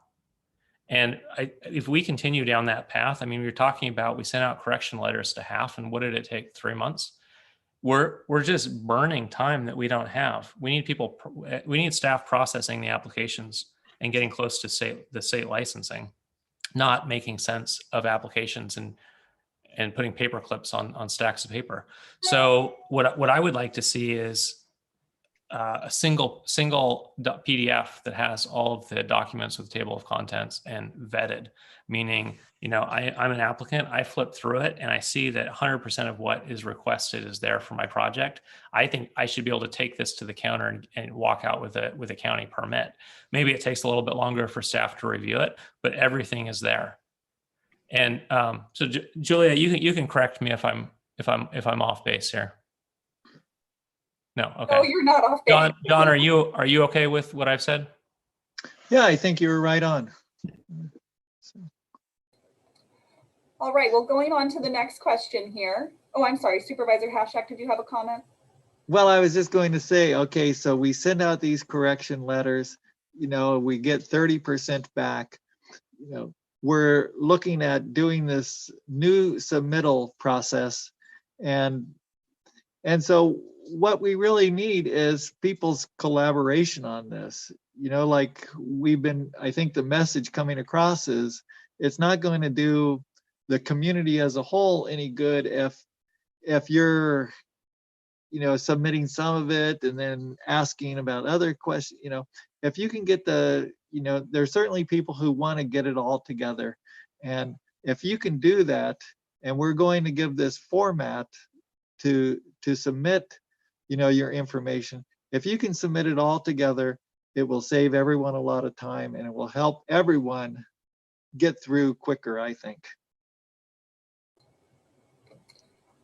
And if we continue down that path, I mean, we were talking about, we sent out correction letters to half, and what did it take? 3 months? we're just burning time that we don't have. We need we need staff processing the applications and getting close to the state licensing, not making sense of applications and putting paper clips on stacks of paper. So what I would like to see is a single PDF that has all of the documents with table of contents and vetted, meaning, I'm an applicant, I flip through it and I see that 100% of what is requested is there for my project. I think I should be able to take this to the counter and walk out with a county permit. Maybe it takes a little bit longer for staff to review it, but everything is there. And so Julia, you can correct me if I'm off base here. No, okay. No, you're not off base. John, are you okay with what I've said? Yeah, I think you were right on. All right, well, going on to the next question here. Oh, I'm sorry, Supervisor Haschak, did you have a comment? Well, I was just going to say, okay, so we send out these correction letters, we get 30% back. We're looking at doing this new submittal process. And so what we really need is people's collaboration on this. Like I think the message coming across is it's not going to do the community as a whole any good if you're, submitting some of it and then asking about other questions. If you can get there's certainly people who want to get it all together. And if you can do that, and we're going to give this format to submit, your information. If you can submit it all together, it will save everyone a lot of time and it will help everyone get through quicker, I think.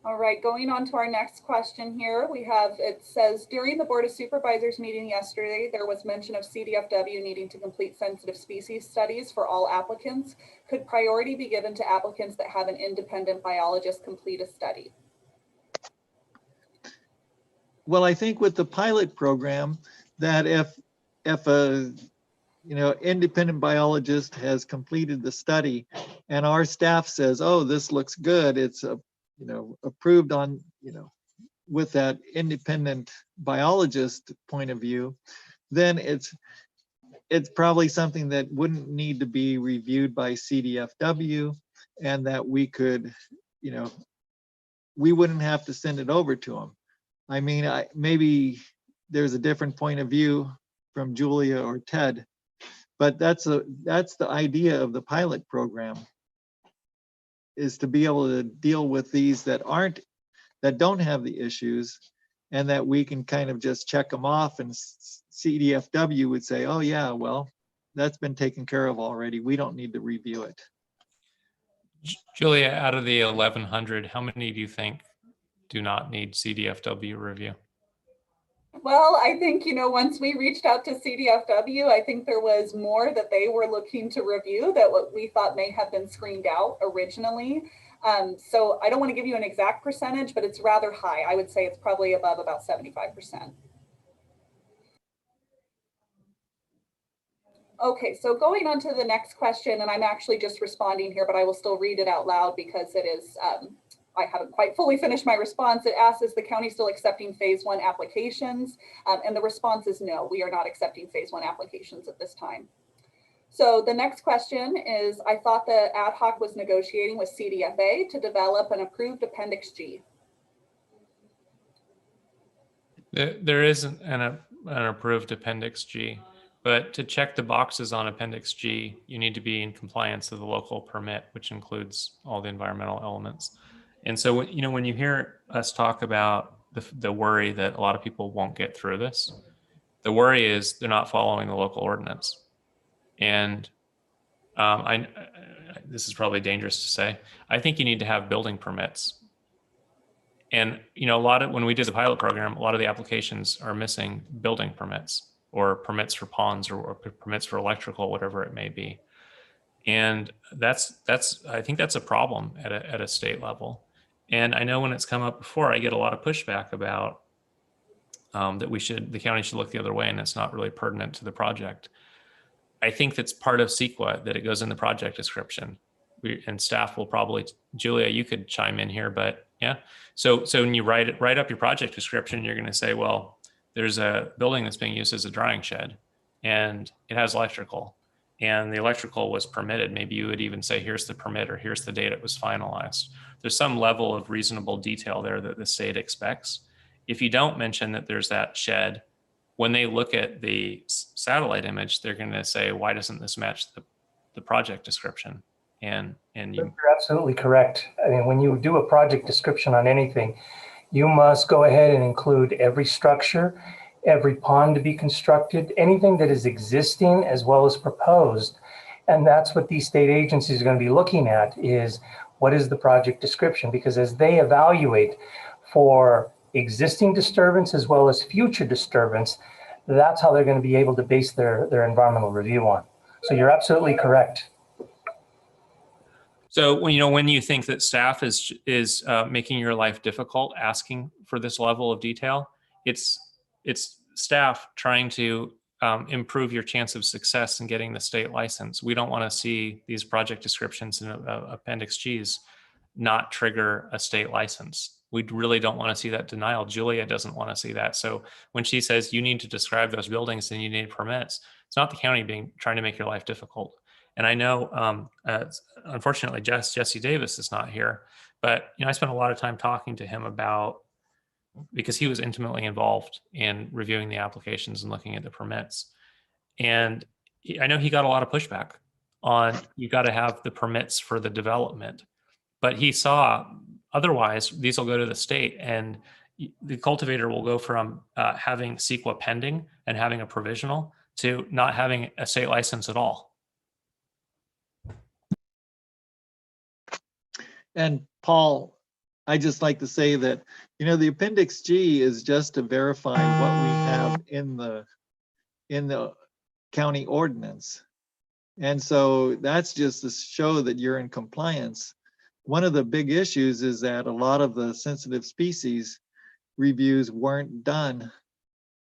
All right, going on to our next question here, it says, during the Board of Supervisors meeting yesterday, there was mention of CDFW needing to complete sensitive species studies for all applicants. Could priority be given to applicants that have an independent biologist complete a study? Well, I think with the pilot program, that if a independent biologist has completed the study and our staff says, oh, this looks good, it's approved on, with that independent biologist point of view, then it's probably something that wouldn't need to be reviewed by CDFW, and that we could, we wouldn't have to send it over to them. I mean, maybe there's a different point of view from Julia or Ted, but that's the idea of the pilot program, is to be able to deal with these that don't have the issues, and that we can kind of just check them off, and CDFW would say, oh yeah, well, that's been taken care of already. We don't need to review it. Julia, out of the 1,100, how many do you think do not need CDFW review? Well, I think, once we reached out to CDFW, I think there was more that they were looking to review that what we thought may have been screened out originally. So I don't want to give you an exact percentage, but it's rather high. I would say it's probably above about 75%. Okay, so going on to the next question, and I'm actually just responding here, but I will still read it out loud because it is, I haven't quite fully finished my response. It asks, is the county still accepting phase 1 applications? And the response is no, we are not accepting phase 1 applications at this time. So the next question is, I thought that ad hoc was negotiating with CDFA to develop an approved Appendix G. There isn't an approved Appendix G, but to check the boxes on Appendix G, you need to be in compliance with the local permit, which includes all the environmental elements. And so, when you hear us talk about the worry that a lot of people won't get through this, the worry is they're not following the local ordinance. And this is probably dangerous to say, I think you need to have building permits. And, when we did the pilot program, a lot of the applications are missing building permits or permits for ponds or permits for electrical, whatever it may be. And I think that's a problem at a state level. And I know when it's come up before, I get a lot of pushback about that the county should look the other way, and it's not really pertinent to the project. I think that's part of CEQA, that it goes in the project description. And staff will probably, Julia, you could chime in here, but Yeah. So when you write up your project description, you're going to say, well, there's a building that's being used as a drying shed and it has electrical and the electrical was permitted. Maybe you would even say, here's the permit or here's the date it was finalized. There's some level of reasonable detail there that the state expects. If you don't mention that there's that shed, when they look at the satellite image, they're going to say, why doesn't this match the project description? And you. You're absolutely correct. I mean, when you do a project description on anything, you must go ahead and include every structure, every pond to be constructed, anything that is existing as well as proposed. And that's what these state agencies are going to be looking at, is what is the project description? Because as they evaluate for existing disturbance as well as future disturbance, that's how they're going to be able to base their environmental review on. So you're absolutely correct. So when you think that staff is making your life difficult, asking for this level of detail, it's staff trying to improve your chance of success in getting the state license. We don't want to see these project descriptions in Appendix Gs not trigger a state license. We really don't want to see that denial. Julia doesn't want to see that. So when she says you need to describe those buildings and you need permits, it's not the county trying to make your life difficult. And I know, unfortunately, Jesse Davis is not here, but I spent a lot of time talking to him because he was intimately involved in reviewing the applications and looking at the permits. And I know he got a lot of pushback on you got to have the permits for the development, but he saw otherwise these will go to the state and the cultivator will go from having CEQA pending and having a provisional to not having a state license at all. And Paul, I just like to say that, the Appendix G is just to verify what we have in the county ordinance. And so that's just to show that you're in compliance. One of the big issues is that a lot of the sensitive species reviews weren't done,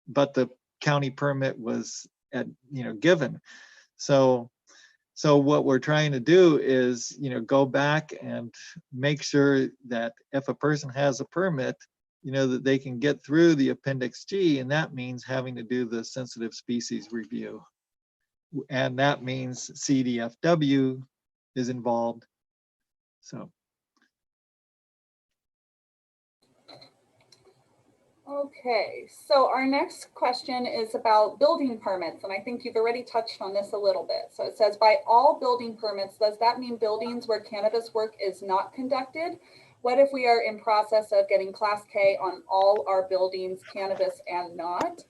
but the county permit was given. So what we're trying to do is, go back and make sure that if a person has a permit, that they can get through the Appendix G, and that means having to do the sensitive species review. And that means CDFW is involved. So. Okay, so our next question is about building permits, and I think you've already touched on this a little bit. So it says, by all building permits, does that mean buildings where cannabis work is not conducted? What if we are in process of getting Class K on all our buildings, cannabis and not?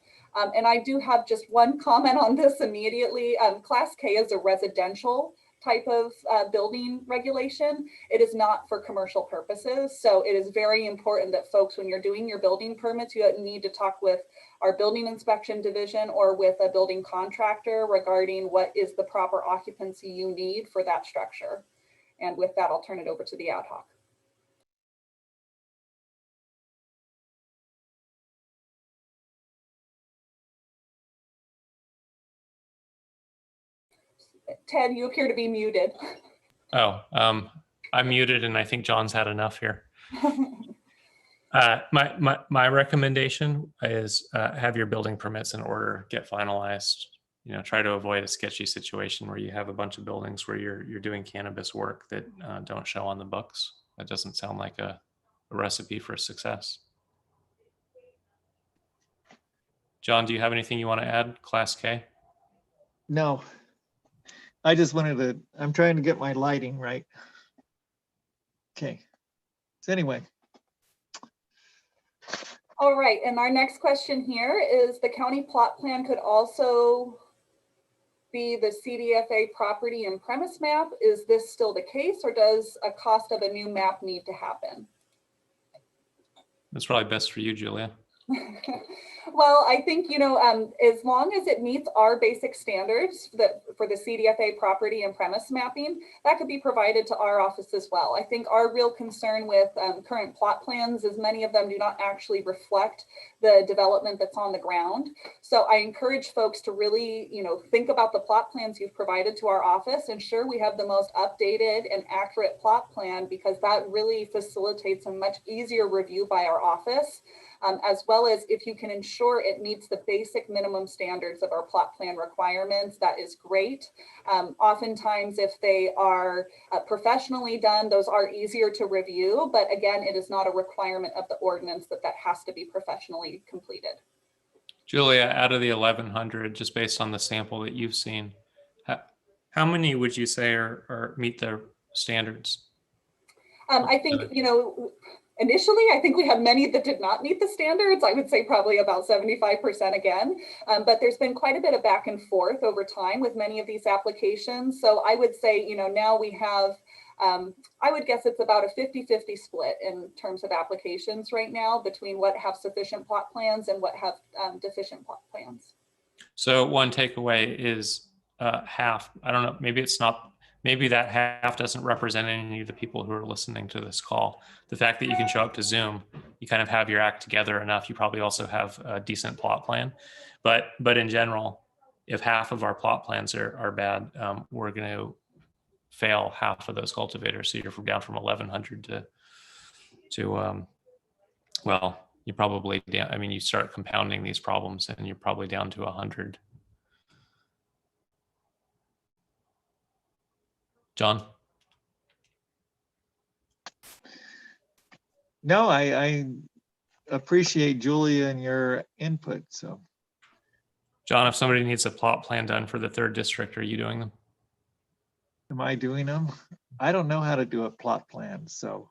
And I do have just one comment on this immediately. Class K is a residential type of building regulation. It is not for commercial purposes. So it is very important that folks, when you're doing your building permits, you need to talk with our building inspection division or with a building contractor regarding what is the proper occupancy you need for that structure. And with that, I'll turn it over to the ad hoc. Ted, you appear to be muted. Oh, I'm muted and I think John's had enough here. My recommendation is have your building permits in order, get finalized, try to avoid a sketchy situation where you have a bunch of buildings where you're doing cannabis work that don't show on the books. That doesn't sound like a recipe for success. John, do you have anything you want to add? Class K? No. I just I'm trying to get my lighting right. Okay. So anyway. All right, and our next question here is, the county plot plan could also be the CDFA property and premise map. Is this still the case, or does a cost of a new map need to happen? That's probably best for you, Julia. Well, I think, as long as it meets our basic standards for the CDFA property and premise mapping, that could be provided to our office as well. I think our real concern with current plot plans is many of them do not actually reflect the development that's on the ground. So I encourage folks to really, think about the plot plans you've provided to our office. Ensure we have the most updated and accurate plot plan, because that really facilitates a much easier review by our office. As well as if you can ensure it meets the basic minimum standards of our plot plan requirements, that is great. Oftentimes, if they are professionally done, those are easier to review, but again, it is not a requirement of the ordinance that has to be professionally completed. Julia, out of the 1,100, just based on the sample that you've seen, how many would you say are meet the standards? I think, initially, I think we had many that did not meet the standards. I would say probably about 75% again, but there's been quite a bit of back and forth over time with many of these applications. So I would say, now we have, I would guess it's about a 50-50 split in terms of applications right now between what have sufficient plot plans and what have deficient plot plans. So one takeaway is half. I don't know, maybe it's not, maybe that half doesn't represent any of the people who are listening to this call. The fact that you can show up to Zoom, you kind of have your act together enough. You probably also have a decent plot plan. But in general, if half of our plot plans are bad, we're going to fail half of those cultivators. So you're down from 1,100 to well, you probably down. I mean, you start compounding these problems, and you're probably down to 100. John? No, I appreciate Julia and your input. So, John, if somebody needs a plot plan done for the 3rd district, are you doing them? am I doing them? I don't know how to do a plot plan. So,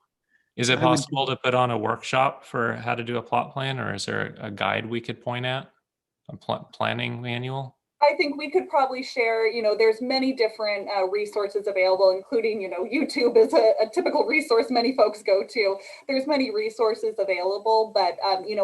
Is it possible to put on a workshop for how to do a plot plan, or is there a guide we could point at, a planning manual? I think we could probably share, there's many different resources available, including, YouTube is a typical resource many folks go to. There's many resources available, but,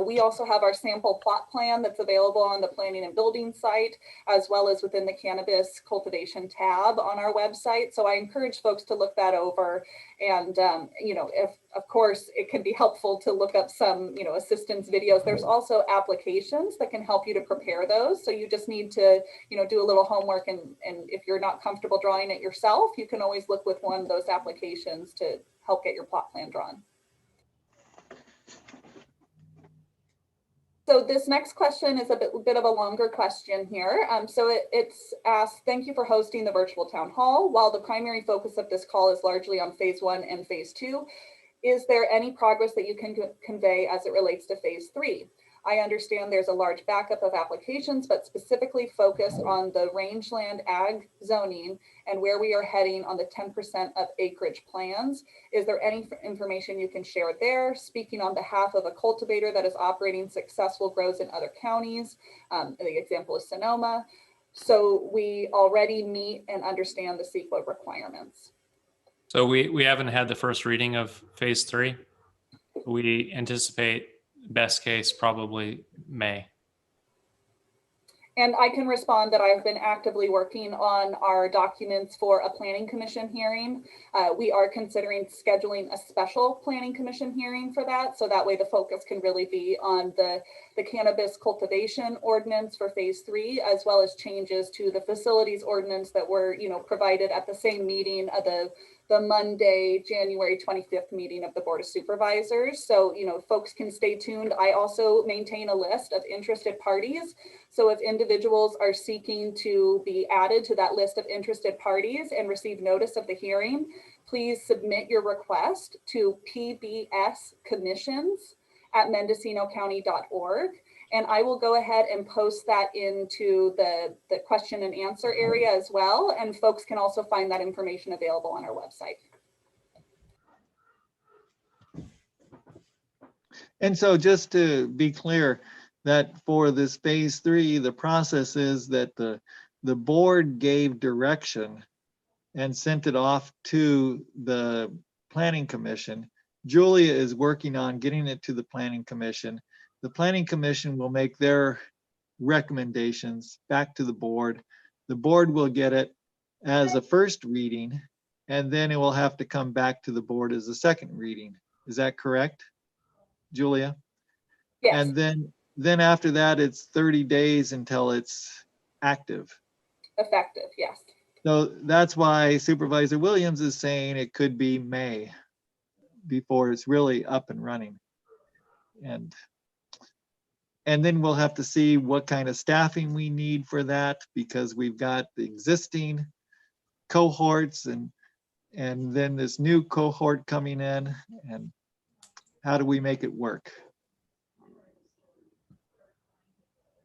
we also have our sample plot plan that's available on the planning and building site, as well as within the cannabis cultivation tab on our website. So I encourage folks to look that over. And, if, of course, it can be helpful to look up some, assistance videos. There's also applications that can help you to prepare those. So you just need to, do a little homework. And if you're not comfortable drawing it yourself, you can always look with one of those applications to help get your plot plan drawn. So this next question is a bit of a longer question here. So it's asked, thank you for hosting the virtual town hall. While the primary focus of this call is largely on phase 1 and phase 2, is there any progress that you can convey as it relates to phase 3? I understand there's a large backup of applications, but specifically focused on the rangeland ag zoning and where we are heading on the 10% of acreage plans. Is there any information you can share there? Speaking on behalf of a cultivator that is operating successful grows in other counties, the example is Sonoma. So we already meet and understand the CEQA requirements. So we haven't had the first reading of phase 3. We anticipate best case probably May. And I can respond that I've been actively working on our documents for a planning commission hearing. We are considering scheduling a special planning commission hearing for that. So that way the focus can really be on the cannabis cultivation ordinance for phase 3, as well as changes to the facilities ordinance that were, provided at the same meeting of the Monday, January 25th meeting of the Board of Supervisors. So, folks can stay tuned. I also maintain a list of interested parties. So if individuals are seeking to be added to that list of interested parties and receive notice of the hearing, please submit your request to pbscommissions@mendocinocounty.org. And I will go ahead and post that into the question and answer area as well. And folks can also find that information available on our website. and so just to be clear, that for this phase 3, the process is that the board gave direction and sent it off to the planning commission. Julia is working on getting it to the planning commission. The Planning Commission will make their recommendations back to the board. The board will get it as a first reading, and then it will have to come back to the board as a second reading. Is that correct, Julia? Yes, And then after that, it's 30 days until it's active. effective, yes. So that's why Supervisor Williams is saying it could be May before it's really up and running. And then we'll have to see what kind of staffing we need for that, because we've got the existing cohorts and then this new cohort coming in, and how do we make it work?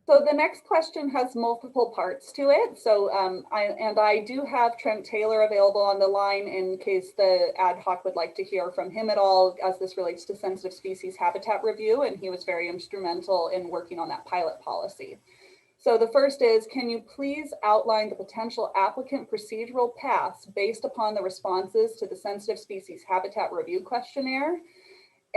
So the next question has multiple parts to it. So I do have Trent Taylor available on the line in case the ad hoc would like to hear from him at all, as this relates to sensitive species habitat review, and he was very instrumental in working on that pilot policy. So the first is, can you please outline the potential applicant procedural paths based upon the responses to the sensitive species habitat review questionnaire?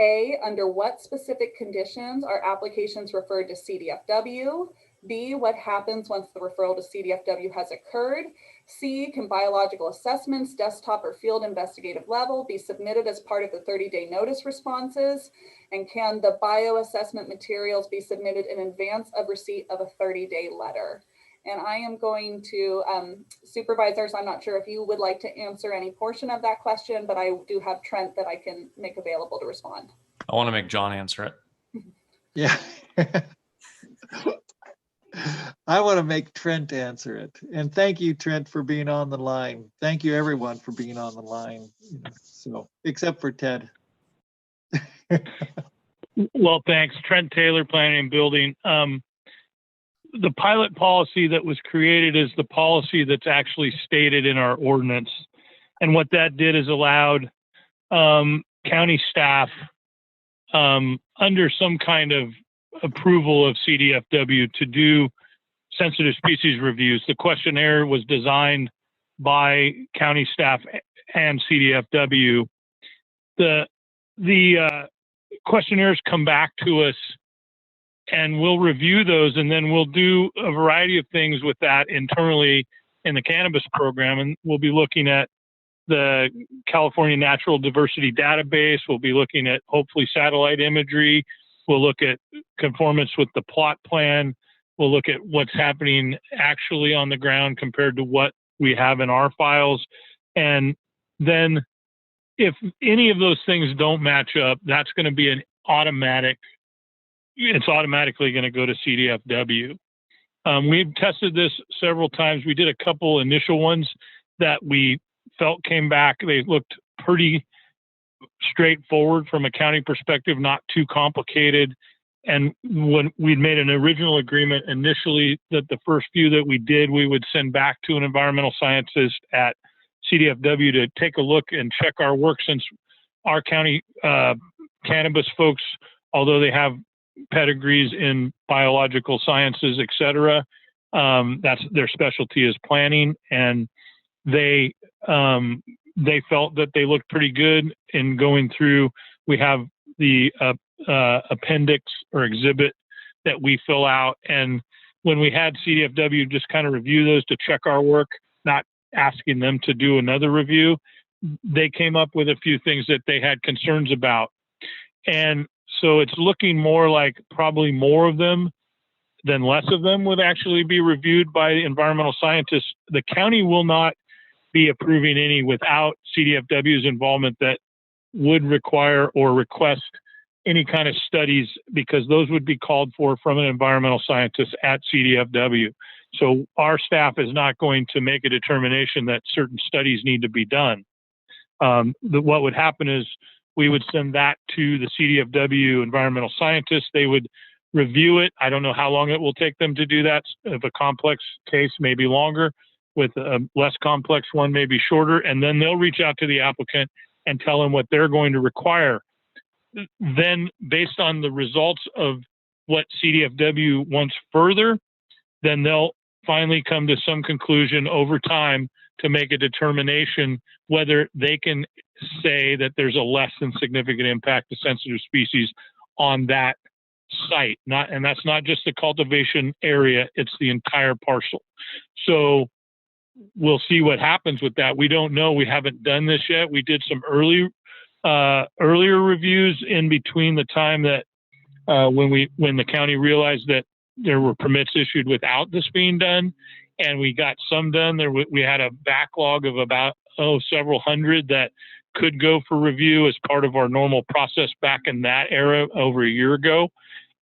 A, under what specific conditions are applications referred to CDFW? B, what happens once the referral to CDFW has occurred? C, can biological assessments, desktop or field investigative level, be submitted as part of the 30-day notice responses? And can the bioassessment materials be submitted in advance of receipt of a 30-day letter? And I am going to, supervisors, I'm not sure if you would like to answer any portion of that question, but I do have Trent that I can make available to respond. I want to make John answer it. Yeah. I want to make Trent answer it. And thank you, Trent, for being on the line. Thank you, everyone, for being on the line. So, except for Ted. Well, thanks. Trent Taylor, Planning and Building. The pilot policy that was created is the policy that's actually stated in our ordinance. And what that did is allowed county staff under some kind of approval of CDFW to do sensitive species reviews. The questionnaire was designed by county staff and CDFW. The questionnaires come back to us, and we'll review those, and then we'll do a variety of things with that internally in the cannabis program. And we'll be looking at the California Natural Diversity Database. We'll be looking at hopefully satellite imagery. We'll look at conformance with the plot plan. We'll look at what's happening actually on the ground compared to what we have in our files. And then if any of those things don't match up, that's going to be an automatic, it's automatically going to go to CDFW. We've tested this several times. We did a couple initial ones that we felt came back. They looked pretty straightforward from a county perspective, not too complicated. And when we'd made an original agreement initially that the first few that we did, we would send back to an environmental scientist at CDFW to take a look and check our work, since our county cannabis folks, although they have pedigrees in biological sciences, et cetera, that's their specialty is planning. And they felt that they looked pretty good in going through. We have the appendix or exhibit that we fill out. And when we had CDFW just kind of review those to check our work, not asking them to do another review, they came up with a few things that they had concerns about. And so it's looking more like probably more of them than less of them would actually be reviewed by environmental scientists. The county will not be approving any without CDFW's involvement that would require or request any kind of studies, because those would be called for from an environmental scientist at CDFW. So our staff is not going to make a determination that certain studies need to be done. What would happen is we would send that to the CDFW environmental scientists. They would review it. I don't know how long it will take them to do that. If a complex case, maybe longer. With a less complex one, maybe shorter. And then they'll reach out to the applicant and tell them what they're going to require. Then, based on the results of what CDFW wants further, then they'll finally come to some conclusion over time to make a determination whether they can say that there's a less than significant impact to sensitive species on that site, and that's not just the cultivation area, it's the entire parcel. So we'll see what happens with that. We don't know. We haven't done this yet. We did some earlier reviews in between the time that when the county realized that there were permits issued without this being done, and we got some done. We had a backlog of about several hundred that could go for review as part of our normal process back in that era over a year ago.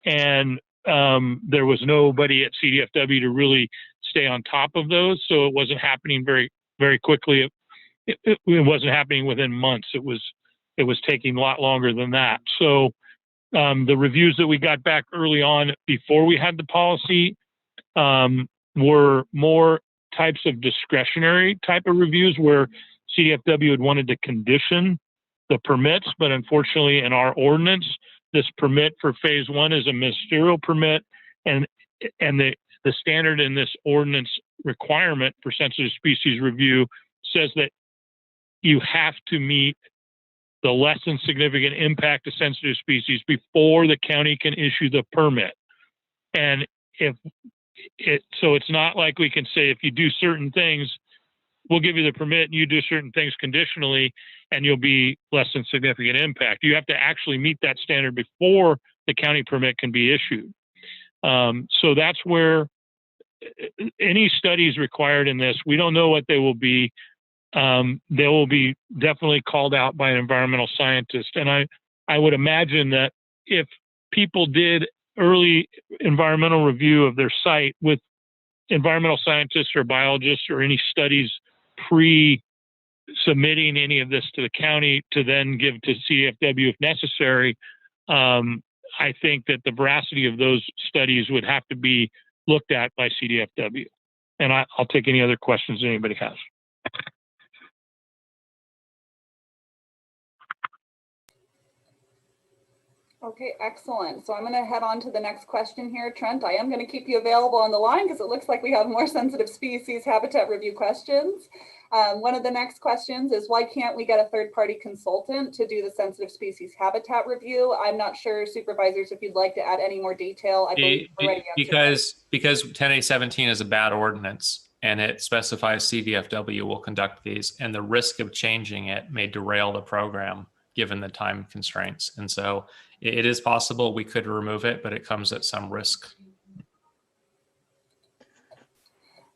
And there was nobody at CDFW to really stay on top of those, so it wasn't happening very, very quickly. It wasn't happening within months. It was taking a lot longer than that. So the reviews that we got back early on before we had the policy were more types of discretionary type of reviews where CDFW had wanted to condition the permits, but unfortunately in our ordinance, this permit for phase one is a ministerial permit, and the standard in this ordinance requirement for sensitive species review says that you have to meet the less than significant impact of sensitive species before the county can issue the permit. And so it's not like we can say, if you do certain things, we'll give you the permit and you do certain things conditionally and you'll be less than significant impact. You have to actually meet that standard before the county permit can be issued. So that's where any studies required in this, we don't know what they will be. They will be definitely called out by an environmental scientist. And I would imagine that if people did early environmental review of their site with environmental scientists or biologists or any studies pre-submitting any of this to the county to then give to CDFW if necessary, I think that the veracity of those studies would have to be looked at by CDFW. And I'll take any other questions anybody has. Okay, excellent. So I'm going to head on to the next question here. Trent, I am going to keep you available on the line because it looks like we have more sensitive species habitat review questions. One of the next questions is, why can't we get a third-party consultant to do the sensitive species habitat review? I'm not sure, supervisors, if you'd like to add any more detail. I believe you already answered because 10A17 is a bad ordinance and it specifies CDFW will conduct these, and the risk of changing it may derail the program given the time constraints. And so it is possible we could remove it, but it comes at some risk.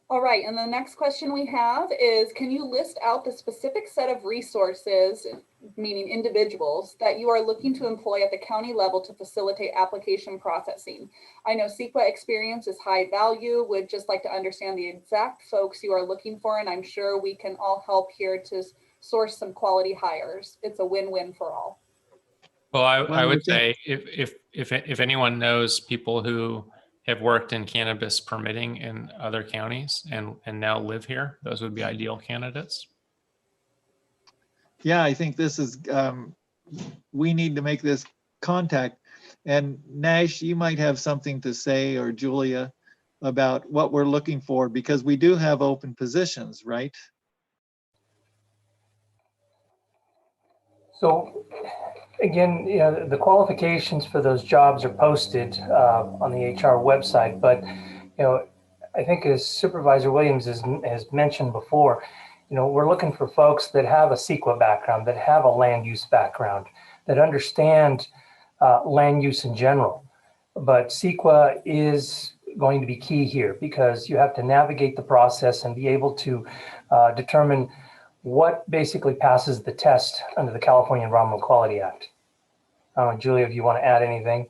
All right, and the next question we have is, can you list out the specific set of resources, meaning individuals, that you are looking to employ at the county level to facilitate application processing? I know CEQA experience is high value, would just like to understand the exact folks you are looking for, and I'm sure we can all help here to source some quality hires. It's a win-win for all. Well, I would say if anyone knows people who have worked in cannabis permitting in other counties and now live here, those would be ideal candidates. Yeah, I think this is, we need to make this contact. And Nash, you might have something to say, or Julia, about what we're looking for, because we do have open positions, right? So again, you know, the qualifications for those jobs are posted on the HR website, but you know, I think as Supervisor Williams has mentioned before, you know, we're looking for folks that have a CEQA background, that have a land use background, that understand land use in general. But CEQA is going to be key here because you have to navigate the process and be able to determine what basically passes the test under the California Environmental Quality Act. Julia, if you want to add anything.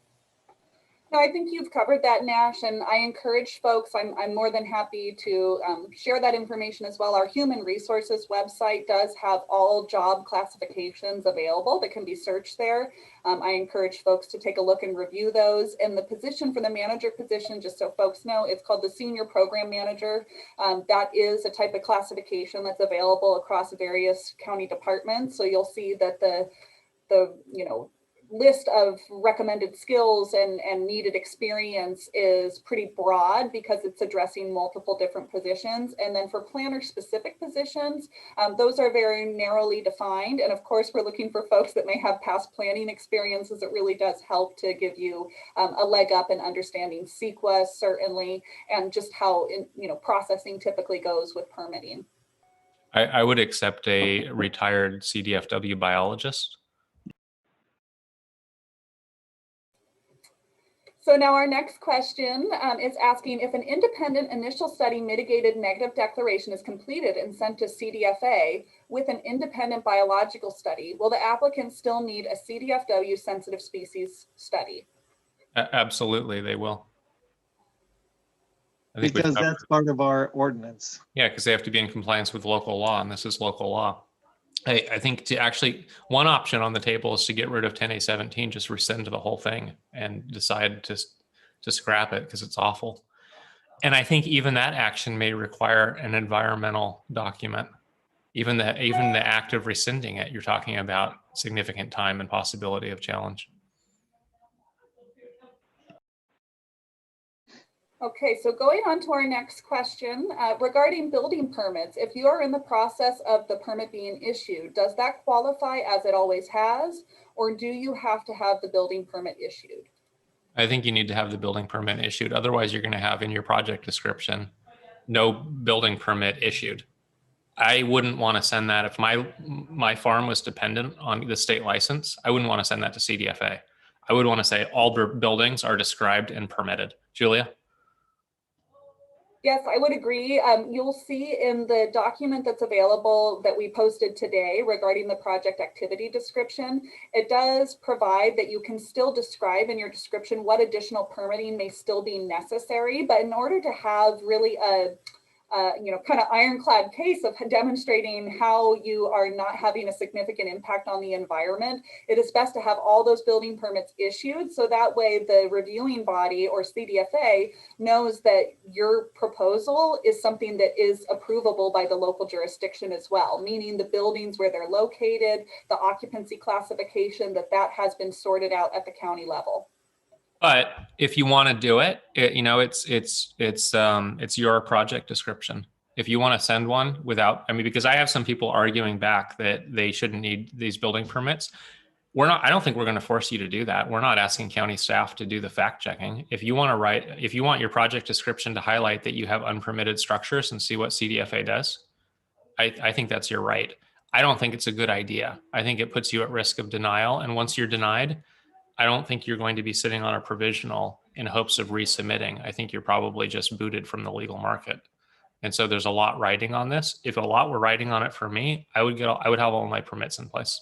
No, I think you've covered that, Nash, and I encourage folks, I'm more than happy to share that information as well. Our Human Resources website does have all job classifications available that can be searched there. I encourage folks to take a look and review those. And the position for the manager position, just so folks know, it's called the Senior Program Manager. That is a type of classification that's available across various county departments. So you'll see that the list of recommended skills and needed experience is pretty broad because it's addressing multiple different positions. And then for planner specific positions, those are very narrowly defined. And of course, we're looking for folks that may have past planning experiences. It really does help to give you a leg up in understanding CEQA certainly, and just how processing typically goes with permitting. I would accept a retired CDFW biologist. So now our next question is asking if an independent initial study mitigated negative declaration is completed and sent to CDFA with an independent biological study, will the applicant still need a CDFW sensitive species study? Absolutely, they will. I think Because that's part of our ordinance. yeah, because they have to be in compliance with local law, and this is local law. I think to actually, one option on the table is to get rid of 10A17, just rescind the whole thing and decide to scrap it because it's awful. And I think even that action may require an environmental document. Even the act of rescinding it, you're talking about significant time and possibility of challenge. Okay, so going on to our next question, regarding building permits, if you are in the process of the permit being issued, does that qualify as it always has, or do you have to have the building permit issued? I think you need to have the building permit issued. Otherwise, you're going to have in your project description, no building permit issued. I wouldn't want to send that if my farm was dependent on the state license. I wouldn't want to send that to CDFA. I would want to say all buildings are described and permitted. Julia? Yes, I would agree. You'll see in the document that's available that we posted today regarding the project activity description, it does provide that you can still describe in your description what additional permitting may still be necessary. But in order to have really a kind of ironclad case of demonstrating how you are not having a significant impact on the environment, it is best to have all those building permits issued. So that way the reviewing body or CDFA knows that your proposal is something that is approvable by the local jurisdiction as well, meaning the buildings where they're located, the occupancy classification, that has been sorted out at the county level. But if you want to do it, it's your project description. If you want to send one without, because I have some people arguing back that they shouldn't need these building permits. I don't think we're going to force you to do that. We're not asking county staff to do the fact checking. If you want your project description to highlight that you have unpermitted structures and see what CDFA does, I think that's your right. I don't think it's a good idea. I think it puts you at risk of denial. And once you're denied, I don't think you're going to be sitting on a provisional in hopes of resubmitting. I think you're probably just booted from the legal market. And so there's a lot riding on this. If a lot were riding on it for me, I would have all my permits in place.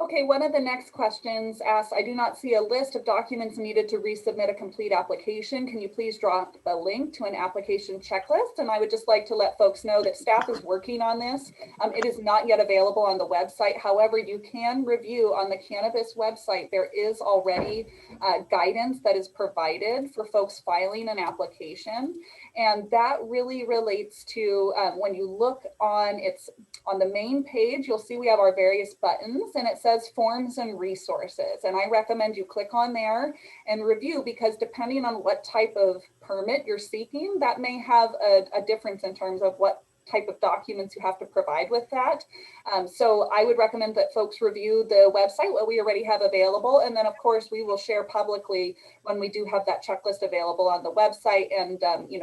Okay, one of the next questions asks, I do not see a list of documents needed to resubmit a complete application. Can you please drop a link to an application checklist? And I would just like to let folks know that staff is working on this. It is not yet available on the website. However, you can review on the Cannabis website. There is already guidance that is provided for folks filing an application. And that really relates to when you look on the main page, you'll see we have our various buttons and it says forms and resources. And I recommend you click on there and review, because depending on what type of permit you're seeking, that may have a difference in terms of what type of documents you have to provide with that. So I would recommend that folks review the website, what we already have available. And then of course we will share publicly when we do have that checklist available on the website. And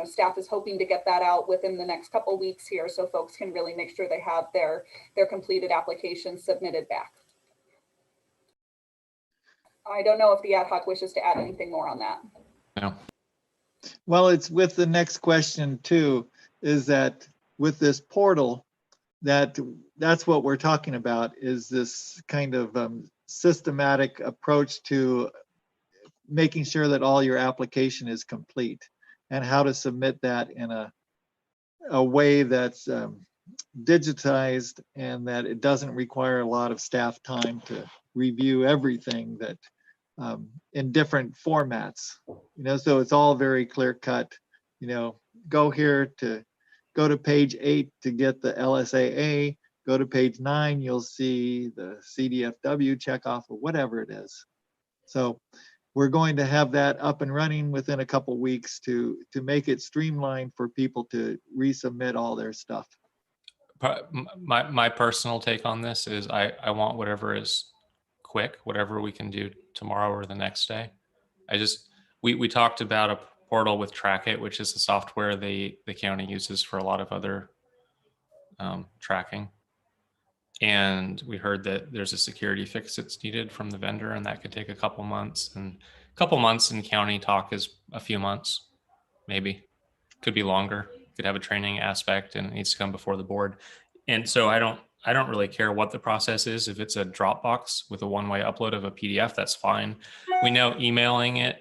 staff is hoping to get that out within the next couple of weeks here, so folks can really make sure they have their completed applications submitted back. I don't know if the ad hoc wishes to add anything more on that. No. Well, it's with the next question too, is that with this portal, that's what we're talking about, is this kind of systematic approach to making sure that all your application is complete, and how to submit that in a way that's digitized, and that it doesn't require a lot of staff time to review everything that in different formats, so it's all very clear cut. Go to page 8 to get the LSAA, go to page 9, you'll see the CDFW checkoff or whatever it is. So we're going to have that up and running within a couple weeks to make it streamlined for people to resubmit all their stuff. My personal take on this is I want whatever is quick, whatever we can do tomorrow or the next day. We talked about a portal with Trackit, which is the software the county uses for a lot of other tracking. And we heard that there's a security fix that's needed from the vendor, and that could take a couple months. And a couple months in county talk is a few months, maybe. Could be longer. Could have a training aspect, and it needs to come before the board. And so I don't really care what the process is. If it's a Dropbox with a one-way upload of a PDF, that's fine. We know emailing it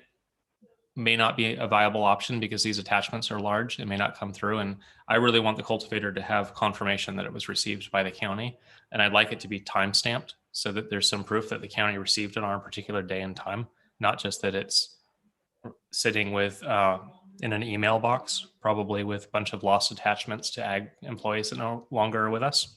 may not be a viable option because these attachments are large. It may not come through. And I really want the cultivator to have confirmation that it was received by the county. And I'd like it to be time-stamped so that there's some proof that the county received it on a particular day and time, not just that it's sitting with in an email box, probably with a bunch of lost attachments to ag employees that no longer are with us.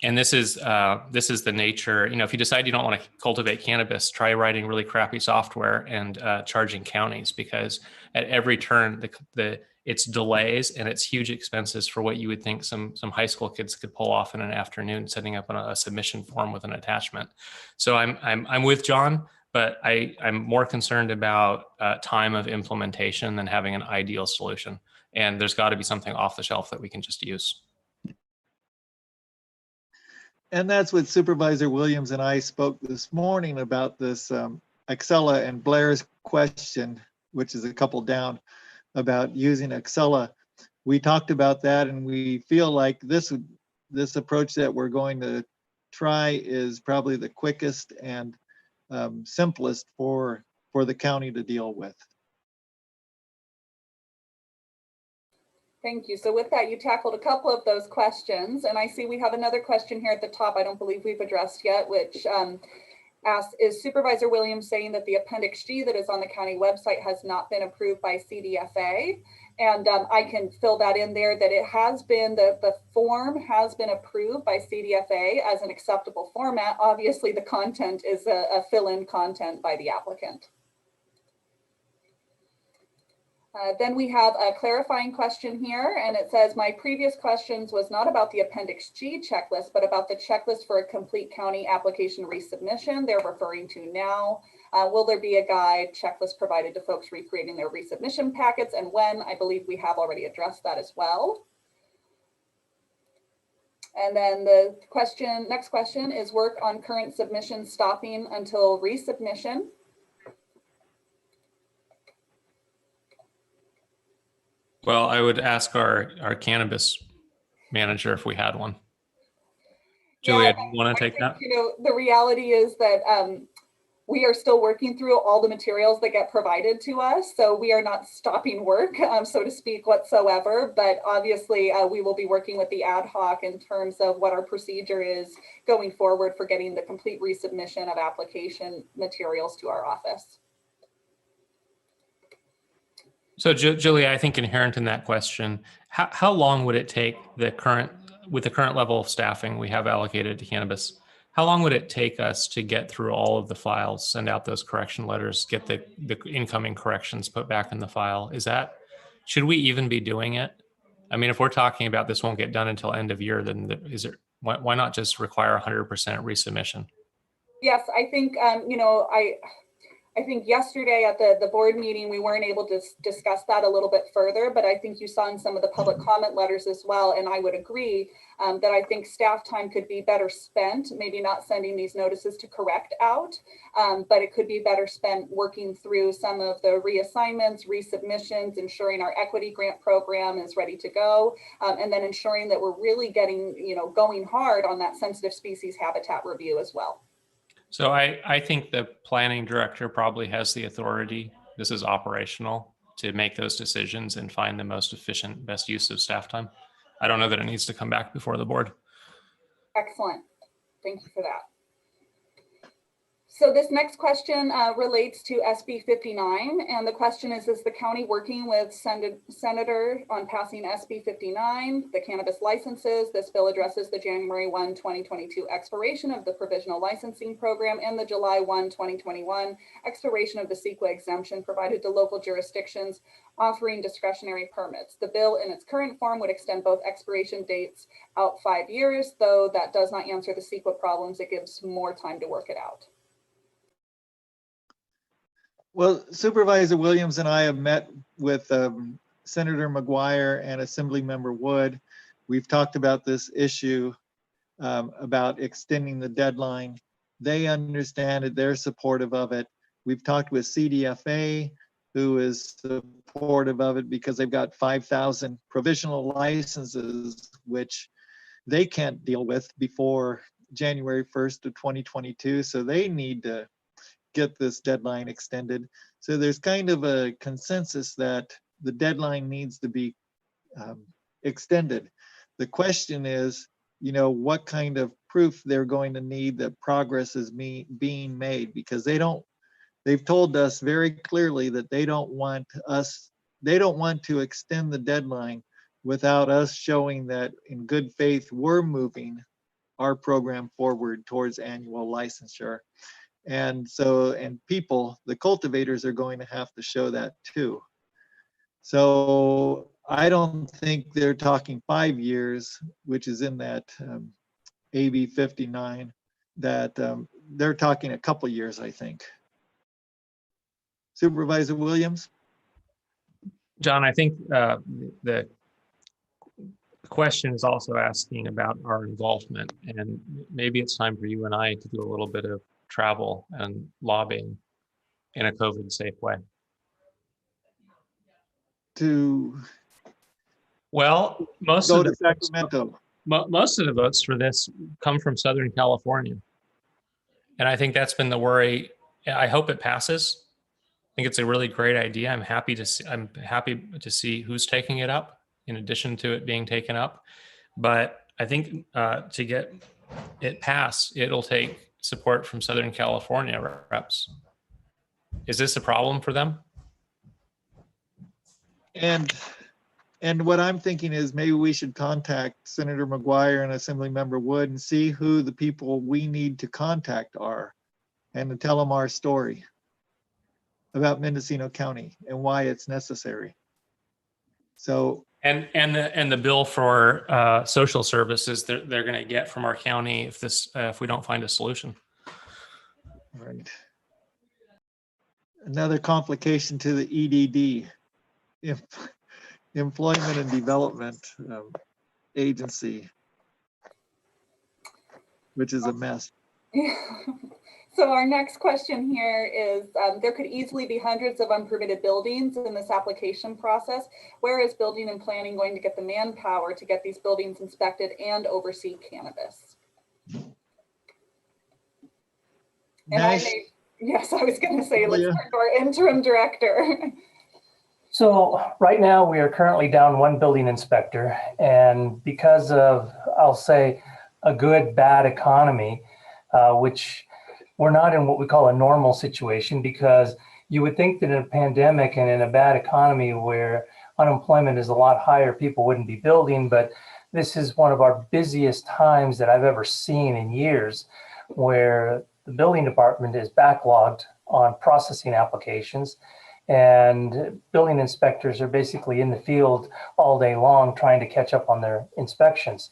And this is the nature, if you decide you don't want to cultivate cannabis, try writing really crappy software and charging counties, because at every turn, it's delays and it's huge expenses for what you would think some high school kids could pull off in an afternoon, setting up a submission form with an attachment. So I'm with John, but I'm more concerned about time of implementation than having an ideal solution. And there's got to be something off the shelf that we can just use. And that's what Supervisor Williams and I spoke this morning about, this Excella and Blair's question, which is a couple down, about using Excella. We talked about that, and we feel like this approach that we're going to try is probably the quickest and simplest for the county to deal with. Thank you. So with that, you tackled a couple of those questions, and I see we have another question here at the top I don't believe we've addressed yet, which asks, is Supervisor Williams saying that the Appendix G that is on the county website has not been approved by CDFA? And I can fill that in there, that it has been, the form has been approved by CDFA as an acceptable format. Obviously, the content is a fill-in content by the applicant. Then we have a clarifying question here, and it says, my previous questions was not about the Appendix G checklist, but about the checklist for a complete county application resubmission they're referring to now. Will there be a guide checklist provided to folks recreating their resubmission packets, and when? I believe we have already addressed that as well. And then the next question is, work on current submissions stopping until resubmission? Well, I would ask our cannabis manager if we had one. Julia, do you want to take that? The reality is that we are still working through all the materials that get provided to us. So we are not stopping work, so to speak, whatsoever. But obviously, we will be working with the ad hoc in terms of what our procedure is going forward for getting the complete resubmission of application materials to our office. So Julia, I think inherent in that question, how long would it take with the current level of staffing we have allocated to cannabis, how long would it take us to get through all of the files, send out those correction letters, get the incoming corrections put back in the file? Should we even be doing it? I mean, if we're talking about this won't get done until end of year, then why not just require 100% resubmission? Yes, I think, I think yesterday at the board meeting, we weren't able to discuss that a little bit further, but I think you saw in some of the public comment letters as well. And I would agree that I think staff time could be better spent, maybe not sending these notices to correct out, but it could be better spent working through some of the reassignments, resubmissions, ensuring our equity grant program is ready to go, and then ensuring that we're really getting, going hard on that sensitive species habitat review as well. So I think the planning director probably has the authority, this is operational, to make those decisions and find the most efficient, best use of staff time. I don't know that it needs to come back before the board. Excellent. Thank you for that. So this next question relates to SB 59, and the question is the county working with Senator on passing SB 59, the cannabis licenses? This bill addresses the January 1, 2022 expiration of the provisional licensing program and the July 1, 2021 expiration of the CEQA exemption provided to local jurisdictions offering discretionary permits. The bill in its current form would extend both expiration dates out 5 years, though that does not answer the CEQA problems. It gives more time to work it out. Well, Supervisor Williams and I have met with Senator McGuire and Assemblymember Wood. We've talked about this issue about extending the deadline. They understand it, they're supportive of it. We've talked with CDFA, who is supportive of it because they've got 5,000 provisional licenses, which they can't deal with before January 1st of 2022. So they need to get this deadline extended. So there's kind of a consensus that the deadline needs to be extended. The question is, you know, what kind of proof they're going to need that progress is being made, because they've told us very clearly that they don't want to extend the deadline without us showing that in good faith we're moving our program forward towards annual licensure. And so, and people, the cultivators are going to have to show that too. So I don't think they're talking 5 years, which is in that AB 59, that they're talking a couple years, I think. Supervisor Williams? John, I think the question is also asking about our involvement, and maybe it's time for you and I to do a little bit of travel and lobbying in a COVID safe way. Well, most Go of to the Sacramento. most of the votes for this come from Southern California, and I think that's been the worry. I hope it passes. I think it's a really great idea. I'm happy to see who's taking it up in addition to it being taken up. But I think to get it passed, it'll take support from Southern California reps. Is this a problem for them? And what I'm thinking is maybe we should contact Senator McGuire and Assemblymember Wood and see who the people we need to contact are, and to tell them our story about Mendocino County and why it's necessary. So and the bill for social services they're going to get from our county if we don't find a solution. right. Another complication to the EDD, Employment and Development Agency, which is a mess. So our next question here is, there could easily be hundreds of unpermitted buildings in this application process. Where is building and planning going to get the manpower to get these buildings inspected and oversee cannabis? And yes, I was going to say, let's turn to our interim director. So right now we are currently down one building inspector, and because of, I'll say, a good, bad economy, which we're not in what we call a normal situation, because you would think that in a pandemic and in a bad economy where unemployment is a lot higher, people wouldn't be building, but this is one of our busiest times that I've ever seen in years, where the building department is backlogged on processing applications, and building inspectors are basically in the field all day long trying to catch up on their inspections.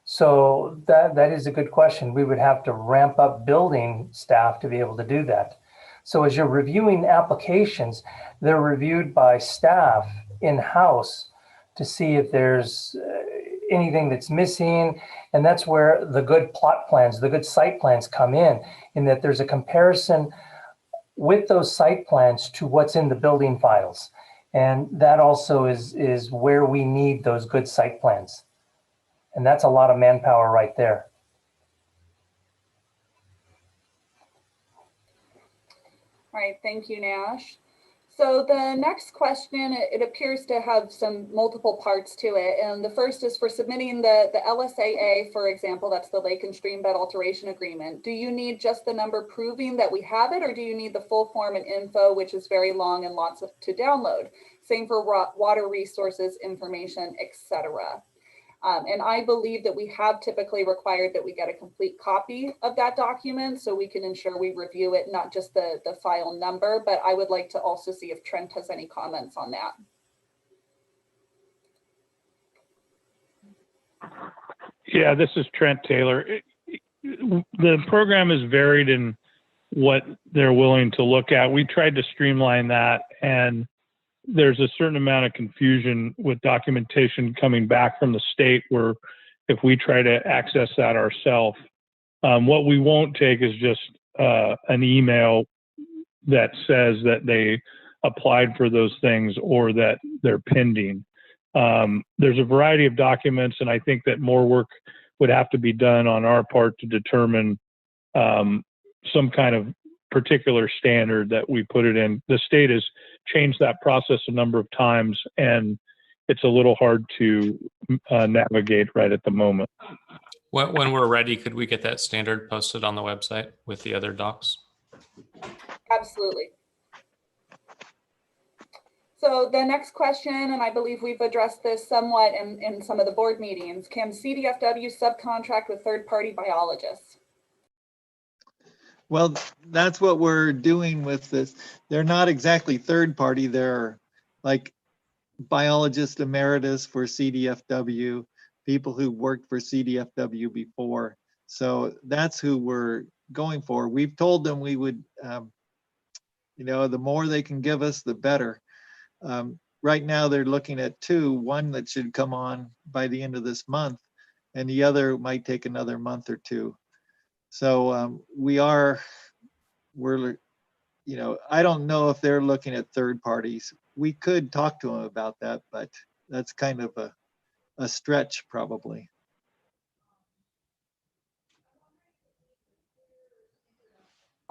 So that is a good question. We would have to ramp up building staff to be able to do that. So as you're reviewing applications, they're reviewed by staff in-house to see if there's anything that's missing. And that's where the good plot plans, the good site plans come in that there's a comparison with those site plans to what's in the building files. And that also is where we need those good site plans. And that's a lot of manpower right there. All right, thank you, Nash. So the next question, it appears to have some multiple parts to it. And the first is for submitting the LSAA, for example, that's the Lake and Stream Bed Alteration Agreement. Do you need just the number proving that we have it, or do you need the full form and info, which is very long and lots to download? Same for water resources, information, etc. And I believe that we have typically required that we get a complete copy of that document so we can ensure we review it, not just the file number, but I would like to also see if Trent has any comments on that. Yeah, this is Trent Taylor. The program is varied in what they're willing to look at. We tried to streamline that, and there's a certain amount of confusion with documentation coming back from the state where if we try to access that ourselves, what we won't take is just an email that says that they applied for those things or that they're pending. There's a variety of documents, and I think that more work would have to be done on our part to determine some kind of particular standard that we put it in. The state has changed that process a number of times, and it's a little hard to navigate right at the moment. When we're ready, could we get that standard posted on the website with the other docs? Absolutely. So the next question, and I believe we've addressed this somewhat in some of the board meetings, can CDFW subcontract with third-party biologists? Well, that's what we're doing with this. They're not exactly third party. They're like biologists emeritus for CDFW, people who worked for CDFW before. So that's who we're going for. We've told them we would, the more they can give us, the better. Right now they're looking at two, one that should come on by the end of this month, and the other might take another month or two. So I don't know if they're looking at third parties. We could talk to them about that, but that's kind of a stretch probably.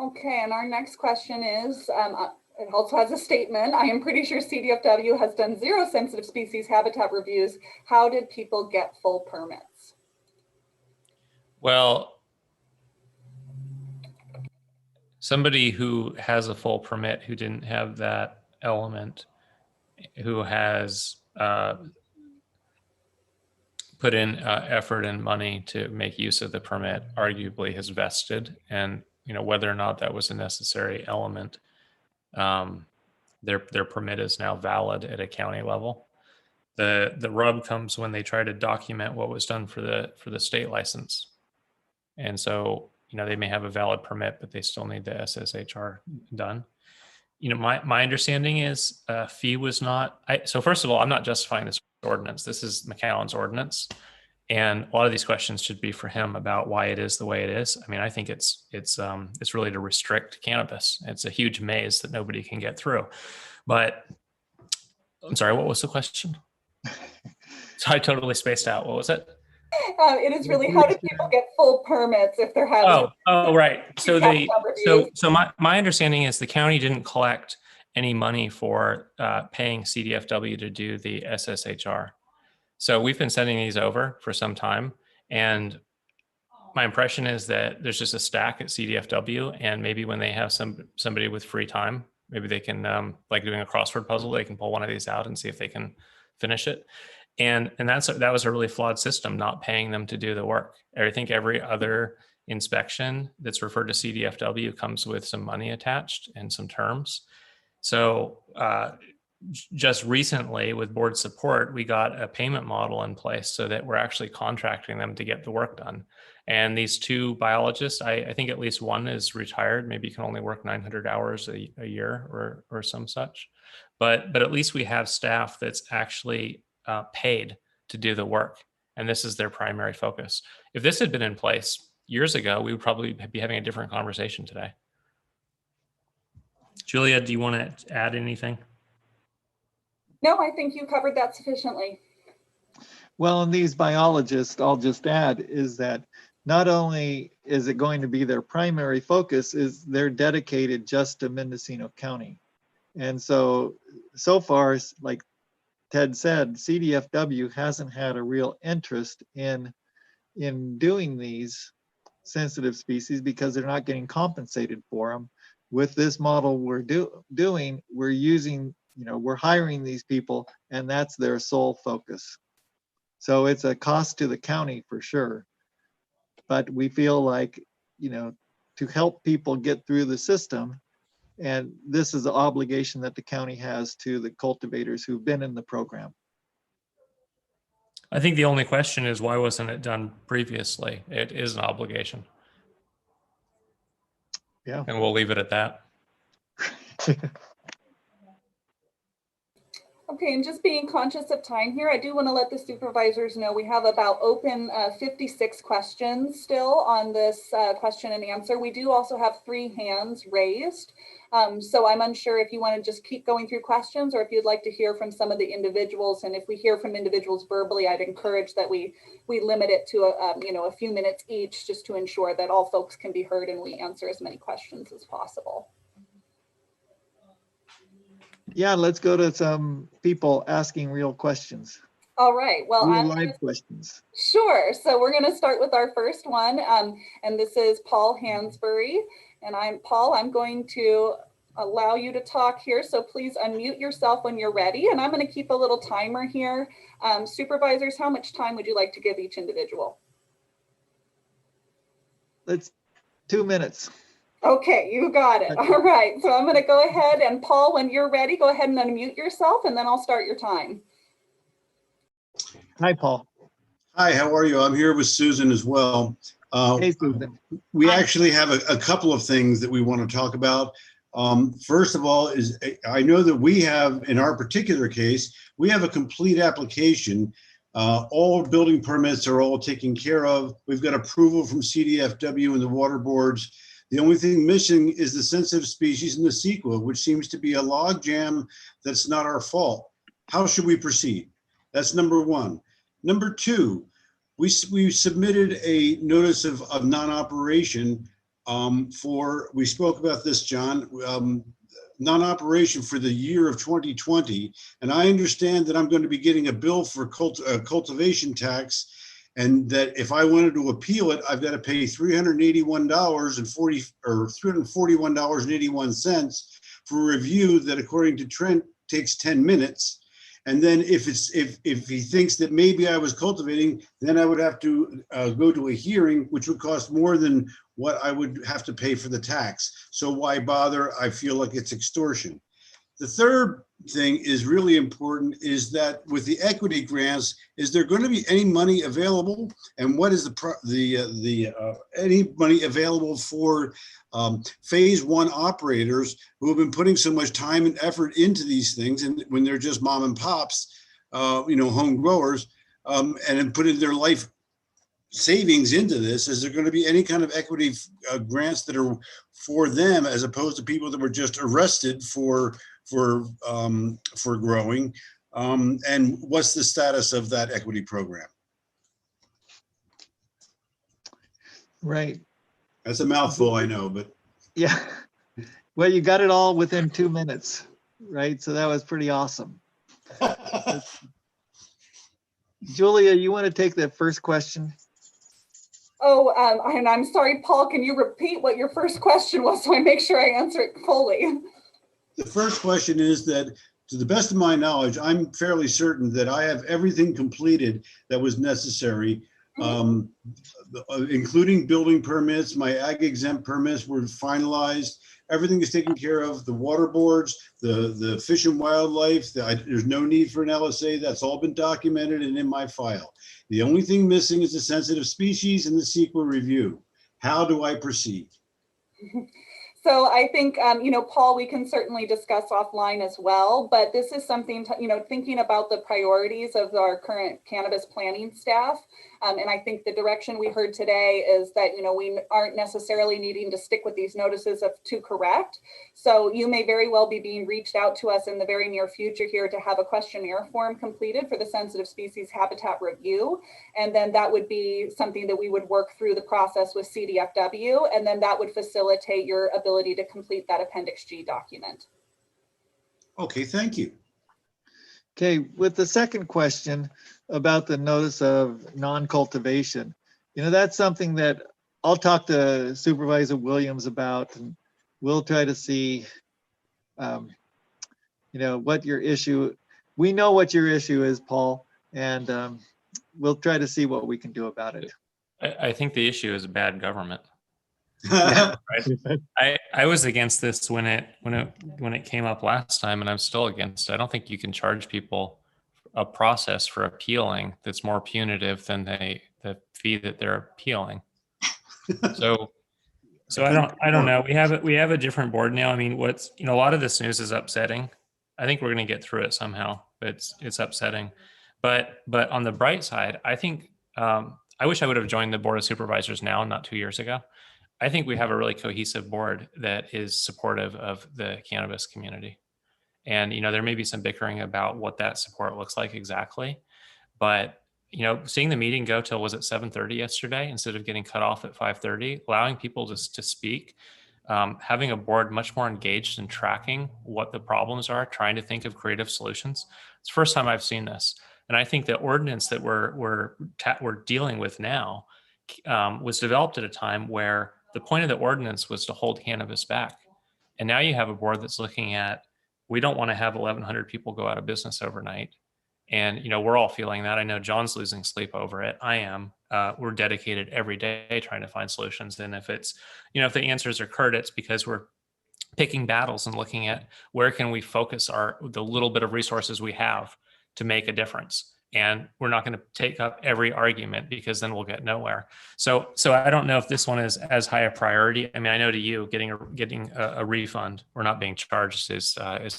Okay, and our next question is, it also has a statement. I am pretty sure CDFW has done 0 sensitive species habitat reviews. How did people get full permits? Well, somebody who has a full permit who didn't have that element, who has put in effort and money to make use of the permit, arguably has vested, and whether or not that was a necessary element, their permit is now valid at a county level. The rub comes when they try to document what was done for the state license, and so they may have a valid permit, but they still need the SSHR done. My understanding is fee was not. So first of all, I'm not justifying this ordinance. This is McAllen's ordinance, and a lot of these questions should be for him about why it is the way it is. I mean, I think it's really to restrict cannabis. It's a huge maze that nobody can get through. But I'm sorry, what was the question? So I totally spaced out. What was it? It is really, how do people get full permits if they're having? Oh, right. So my understanding is the county didn't collect any money for paying CDFW to do the SSHR. So we've been sending these over for some time, and my impression is that there's just a stack at CDFW, and maybe when they have somebody with free time, maybe they can, like doing a crossword puzzle, they can pull one of these out and see if they can finish it. And that was a really flawed system, not paying them to do the work. I think every other inspection that's referred to CDFW comes with some money attached and some terms. So just recently, with board support, we got a payment model in place so that we're actually contracting them to get the work done. And these two biologists, I think at least one is retired. Maybe you can only work 900 hours a year or some such. But at least we have staff that's actually paid to do the work. And this is their primary focus. If this had been in place years ago, we would probably be having a different conversation today. Julia, do you want to add anything? No, I think you covered that sufficiently. Well, and these biologists, I'll just add, is that not only is it going to be their primary focus, is they're dedicated just to Mendocino County. And so far, like Ted said, CDFW hasn't had a real interest in doing these sensitive species because they're not getting compensated for them. With this model we're doing, we're using, we're hiring these people, and that's their sole focus. So it's a cost to the county for sure. But we feel like, to help people get through the system, and this is the obligation that the county has to the cultivators who've been in the program. I think the only question is, why wasn't it done previously? It is an obligation. Yeah. And we'll leave it at that. Okay, and just being conscious of time here, I do want to let the supervisors know we have about open 56 questions still on this question and answer. We do also have 3 hands raised. So I'm unsure if you want to just keep going through questions or if you'd like to hear from some of the individuals. And if we hear from individuals verbally, I'd encourage that we limit it to a few minutes each, just to ensure that all folks can be heard and we answer as many questions as possible. Yeah, let's go to some people asking real questions. All right. Well, real live questions. Sure. So we're going to start with our first one, and this is Paul Hansbury. And Paul, I'm going to allow you to talk here. So please unmute yourself when you're ready. And I'm going to keep a little timer here. Supervisors, how much time would you like to give each individual? Let's 2 minutes. Okay, you got it. All right. So I'm going to go ahead, and Paul, when you're ready, go ahead and unmute yourself, and then I'll start your time. Hi, Paul. Hi, how are you? I'm here with Susan as well. Hey, Susan. We actually have a couple of things that we want to talk about. First of all, I know that we have, in our particular case, we have a complete application. All building permits are all taken care of. We've got approval from CDFW and the water boards. The only thing missing is the sensitive species and the CEQA, which seems to be a log jam that's not our fault. How should we proceed? That's number one. Number two, we submitted a notice of non-operation we spoke about this, John, non-operation for the year of 2020. And I understand that I'm going to be getting a bill for cultivation tax, and that if I wanted to appeal it, I've got to pay $341.81 for a review that, according to Trent, takes 10 minutes. And then if he thinks that maybe I was cultivating, then I would have to go to a hearing, which would cost more than what I would have to pay for the tax. So why bother? I feel like it's extortion. The third thing is really important, is that with the equity grants, is there going to be any money available? And what is any money available for phase 1 operators who have been putting so much time and effort into these things, and when they're just mom and pops, home growers, and have put in their life savings into this? Is there going to be any kind of equity grants that are for them, as opposed to people that were just arrested for growing? And what's the status of that equity program? Right. That's a mouthful, I know, but yeah. Well, you got it all within 2 minutes, right? So that was pretty awesome. Julia, you want to take the first question? Oh, and I'm sorry, Paul, can you repeat what your first question was so I make sure I answer it fully? The first question is that, to the best of my knowledge, I'm fairly certain that I have everything completed that was necessary, including building permits. My ag exempt permits were finalized. Everything is taken care of. The water boards, the fish and wildlife, there's no need for an LSA. That's all been documented and in my file. The only thing missing is the sensitive species and the CEQA review. How do I proceed? So I think, Paul, we can certainly discuss offline as well, but this is something, thinking about the priorities of our current cannabis planning staff. And I think the direction we heard today is that, we aren't necessarily needing to stick with these notices to correct. So you may very well be being reached out to us in the very near future here to have a questionnaire form completed for the sensitive species habitat review. And then that would be something that we would work through the process with CDFW, and then that would facilitate your ability to complete that Appendix G document. Okay, thank you. Okay, with the second question about the notice of non-cultivation, that's something that I'll talk to Supervisor Williams about, and we'll try to see, what your issue, we know what your issue is, Paul, and we'll try to see what we can do about it. I think the issue is bad government. Yeah. I was against this when it came up last time, and I'm still against it. I don't think you can charge people a process for appealing that's more punitive than the fee that they're appealing. So I don't know. We have a different board now. I mean, a lot of this news is upsetting. I think we're going to get through it somehow, but it's upsetting. But on the bright side, I think I wish I would have joined the board of supervisors now, not 2 years ago. I think we have a really cohesive board that is supportive of the cannabis community. And, there may be some bickering about what that support looks like exactly. But, seeing the meeting go till, was it 7:30 yesterday, instead of getting cut off at 5:30, allowing people to speak, having a board much more engaged in tracking what the problems are, trying to think of creative solutions. It's the first time I've seen this. And I think the ordinance that we're dealing with now was developed at a time where the point of the ordinance was to hold cannabis back. And now you have a board that's looking at, we don't want to have 1,100 people go out of business overnight. And, we're all feeling that. I know John's losing sleep over it. I am. We're dedicated every day trying to find solutions. And if it's, if the answers are curt, it's because we're picking battles and looking at where can we focus the little bit of resources we have to make a difference. And we're not going to take up every argument, because then we'll get nowhere. So I don't know if this one is as high a priority. I mean, I know to you, getting a refund or not being charged is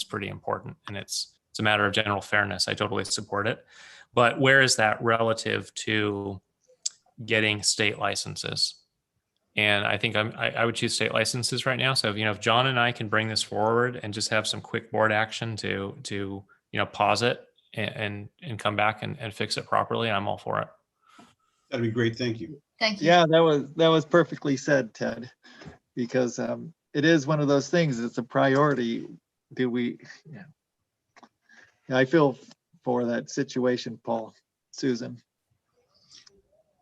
pretty important, and it's a matter of general fairness. I totally support it. But where is that relative to getting state licenses? And I think I would choose state licenses right now. So if John and I can bring this forward and just have some quick board action to pause it and come back and fix it properly, I'm all for it. That'd be great. Thank you. Thank you. Yeah, that was perfectly said, Ted, because it is one of those things. It's a priority. Yeah. I feel for that situation, Paul, Susan.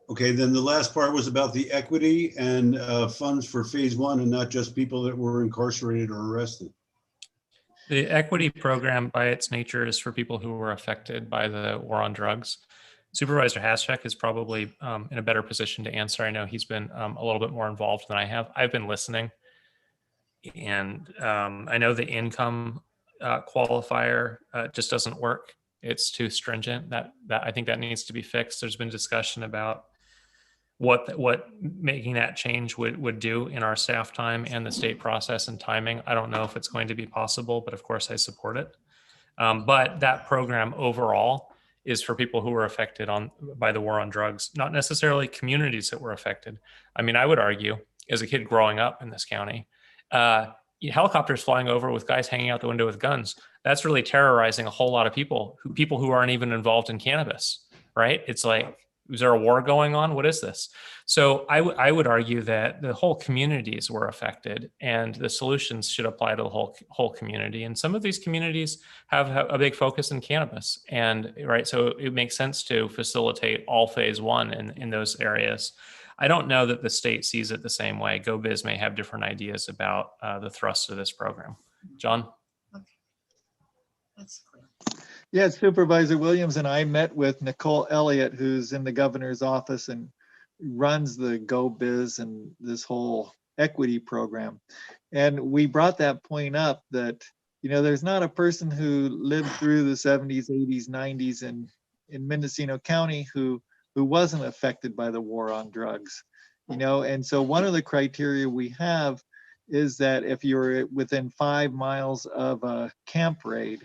Okay, then the last part was about the equity and funds for phase one, and not just people that were incarcerated or arrested. The equity program, by its nature, is for people who were affected by the war on drugs. Supervisor Haschak is probably in a better position to answer. I know he's been a little bit more involved than I have. I've been listening, and I know the income qualifier just doesn't work. It's too stringent. That I think that needs to be fixed. There's been discussion about what making that change would do in our staff time and the state process and timing. I don't know if it's going to be possible, but of course I support it. But that program overall is for people who were affected by the war on drugs, not necessarily communities that were affected. I mean, I would argue, as a kid growing up in this county, helicopters flying over with guys hanging out the window with guns, that's really terrorizing a whole lot of people who aren't even involved in cannabis, right? It's like, is there a war going on? What is this? So I would argue that the whole communities were affected, and the solutions should apply to the whole community. And some of these communities have a big focus in cannabis, and right, so it makes sense to facilitate all phase one in those areas. I don't know that the state sees it the same way. GoBiz may have different ideas about the thrust of this program. John? Okay. That's clear. Yeah, Supervisor Williams and I met with Nicole Elliott, who's in the governor's office and runs the GoBiz and this whole equity program. And we brought that point up that, there's not a person who lived through the 70s, 80s, 90s in Mendocino County who wasn't affected by the war on drugs, and so one of the criteria we have is that if you're within 5 miles of a camp raid,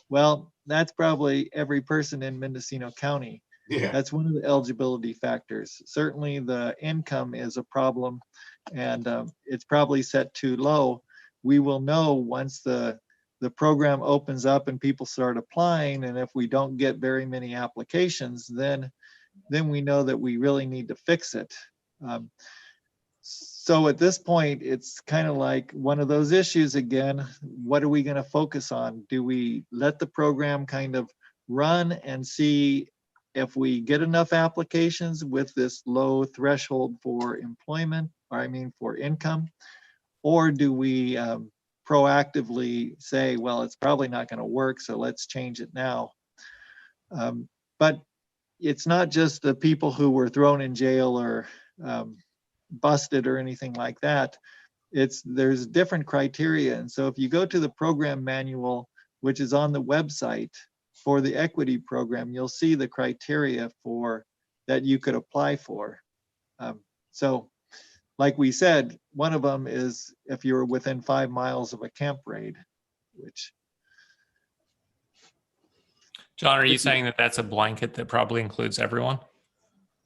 well, that's probably every person in Mendocino County. Yeah. That's one of the eligibility factors. Certainly the income is a problem, and it's probably set too low. We will know once the program opens up and people start applying, and if we don't get very many applications, then we know that we really need to fix it. So at this point, it's kind of like one of those issues again. What are we going to focus on? Do we let the program kind of run and see if we get enough applications with this low threshold for employment, or I mean for income? Or do we proactively say, well, it's probably not going to work, so let's change it now? But it's not just the people who were thrown in jail or busted or anything like that. There's different criteria. And so if you go to the program manual, which is on the website for the equity program, you'll see the criteria for that you could apply for. So like we said, one of them is if you're within 5 miles of a camp raid, which. John, are you saying that that's a blanket that probably includes everyone?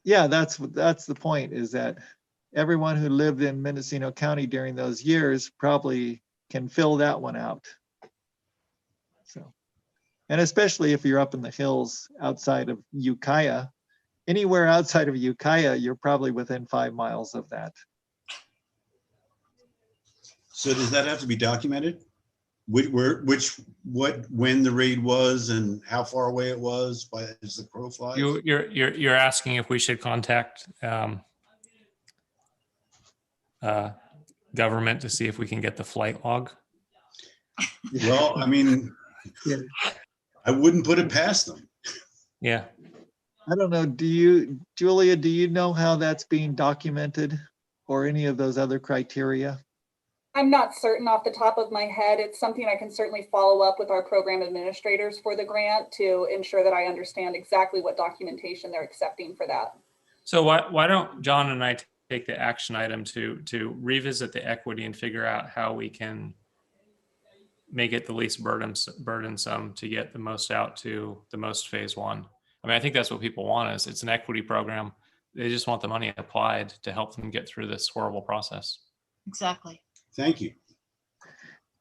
Yeah, that's the point, is that everyone who lived in Mendocino County during those years probably can fill that one out. So, and especially if you're up in the hills outside of Ukiah, anywhere outside of Ukiah, you're probably within 5 miles of that. So does that have to be documented? When the raid was and how far away it was as the crow flies? You're asking if we should contact government to see if we can get the flight log? Well, I mean, I wouldn't put it past them. Yeah. I don't know, Julia, do you know how that's being documented or any of those other criteria? I'm not certain off the top of my head. It's something I can certainly follow up with our program administrators for the grant to ensure that I understand exactly what documentation they're accepting for that. So why don't John and I take the action item to revisit the equity and figure out how we can make it the least burdensome to get the most out to the most phase one. I mean, I think that's what people want. Is it's an equity program. They just want the money applied to help them get through this horrible process. Exactly. Thank you.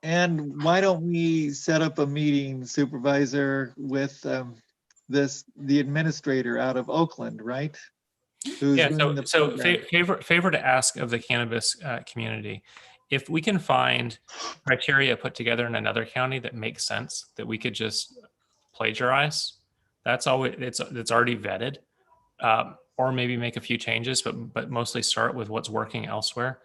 And why don't we set up a meeting, Supervisor, with the administrator out of Oakland, right? Who's Yeah, doing the so program. favor to ask of the cannabis community, if we can find criteria put together in another county that makes sense, that we could just plagiarize, that's always it's already vetted, or maybe make a few changes, but mostly start with what's working elsewhere.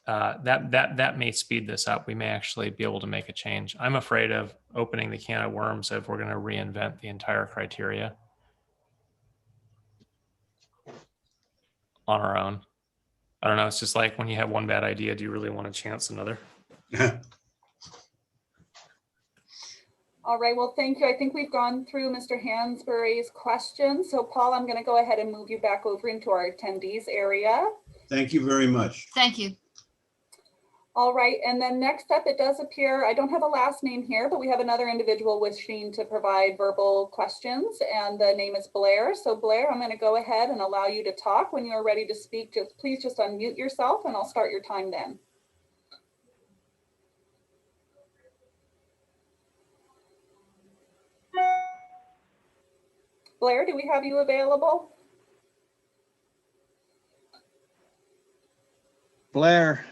That may speed this up. We may actually be able to make a change. I'm afraid of opening the can of worms if we're going to reinvent the entire criteria on our own. I don't know. It's just like when you have one bad idea, do you really want to chance another? All right, well, thank you. I think we've gone through Mr. Hansberry's questions. So Paul, I'm going to go ahead and move you back over into our attendees area. Thank you very much. Thank you. All right, and then next up, it does appear, I don't have a last name here, but we have another individual wishing to provide verbal questions, and the name is Blair. So Blair, I'm going to go ahead and allow you to talk. When you're ready to speak, please just unmute yourself and I'll start your time then. Blair, do we have you available? Blair.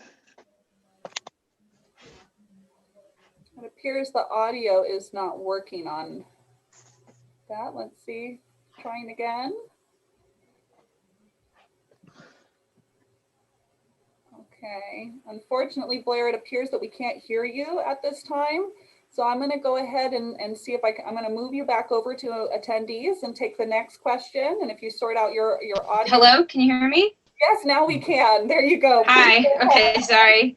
It appears the audio is not working on that. Let's see, trying again. Okay, unfortunately, Blair, it appears that we can't hear you at this time. So I'm going to go ahead and see if I'm going to move you back over to attendees and take the next question. And if you sort out your audio. Hello, can you hear me? Yes, now we can. There you go. Hi, okay, sorry.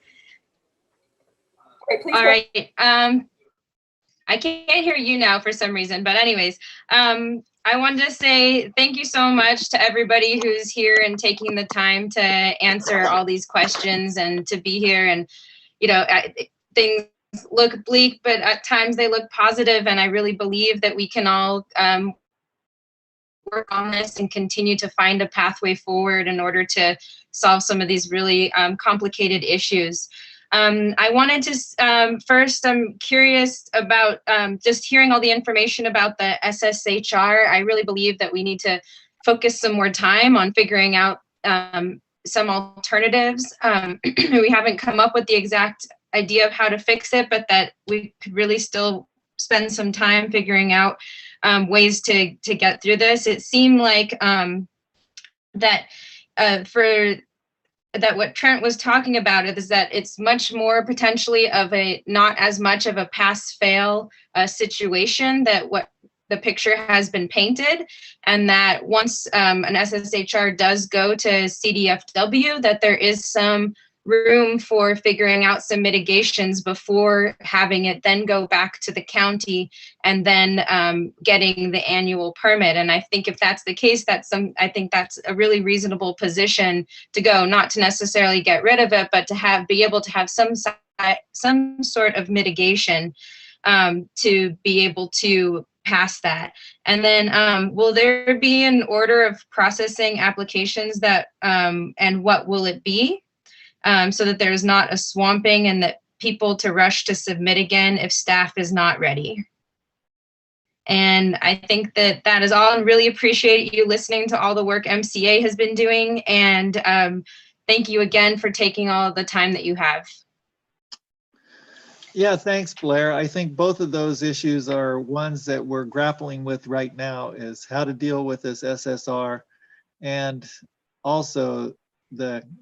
Please All right. I can't hear you now for some reason, but anyways, I wanted to say thank you so much to everybody who's here and taking the time to answer all these questions and to be here. And, you know, things look bleak, but at times they look positive. And I really believe that we can all work on this and continue to find a pathway forward in order to solve some of these really complicated issues. I wanted to, first, I'm curious about just hearing all the information about the SSHR. I really believe that we need to focus some more time on figuring out some alternatives. We haven't come up with the exact idea of how to fix it, but that we could really still spend some time figuring out ways to get through this. It seemed like that what Trent was talking about is that it's much more potentially of a not as much of a pass-fail situation, that what the picture has been painted, and that once an SSHR does go to CDFW, that there is some room for figuring out some mitigations before having it then go back to the county and then getting the annual permit. And I think if that's the case, I think that's a really reasonable position to go, not to necessarily get rid of it, but to be able to have some sort of mitigation to be able to pass that. And then will there be an order of processing applications that and what will it be? So that there's not a swamping and that people to rush to submit again if staff is not ready. And I think that is all. I really appreciate you listening to all the work MCA has been doing. And thank you again for taking all the time that you have. Yeah, thanks, Blair. I think both of those issues are ones that we're grappling with right now, is how to deal with this SSR, and also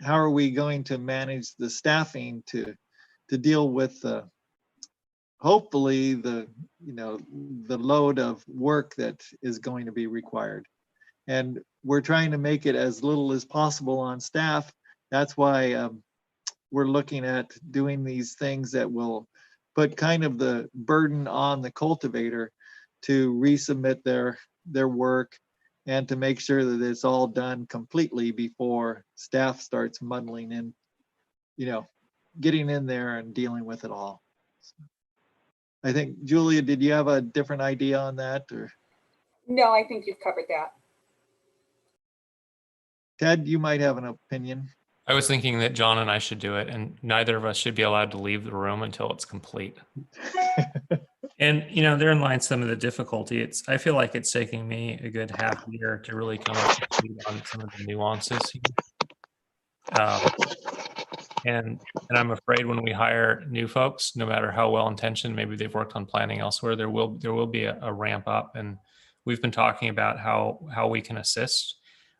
how are we going to manage the staffing to deal with hopefully the load of work that is going to be required. And we're trying to make it as little as possible on staff. That's why we're looking at doing these things that will put kind of the burden on the cultivator to resubmit their work and to make sure that it's all done completely before staff starts muddling in, getting in there and dealing with it all. So I think, Julia, did you have a different idea on that, or? No, I think you've covered that. Ted, you might have an opinion. I was thinking that John and I should do it, and neither of us should be allowed to leave the room until it's complete. And therein lies some of the difficulty. I feel like it's taking me a good half year to really come up to speed on some of the nuances here. And I'm afraid when we hire new folks, no matter how well intentioned, maybe they've worked on planning elsewhere, there will be a ramp up. And we've been talking about how we can assist.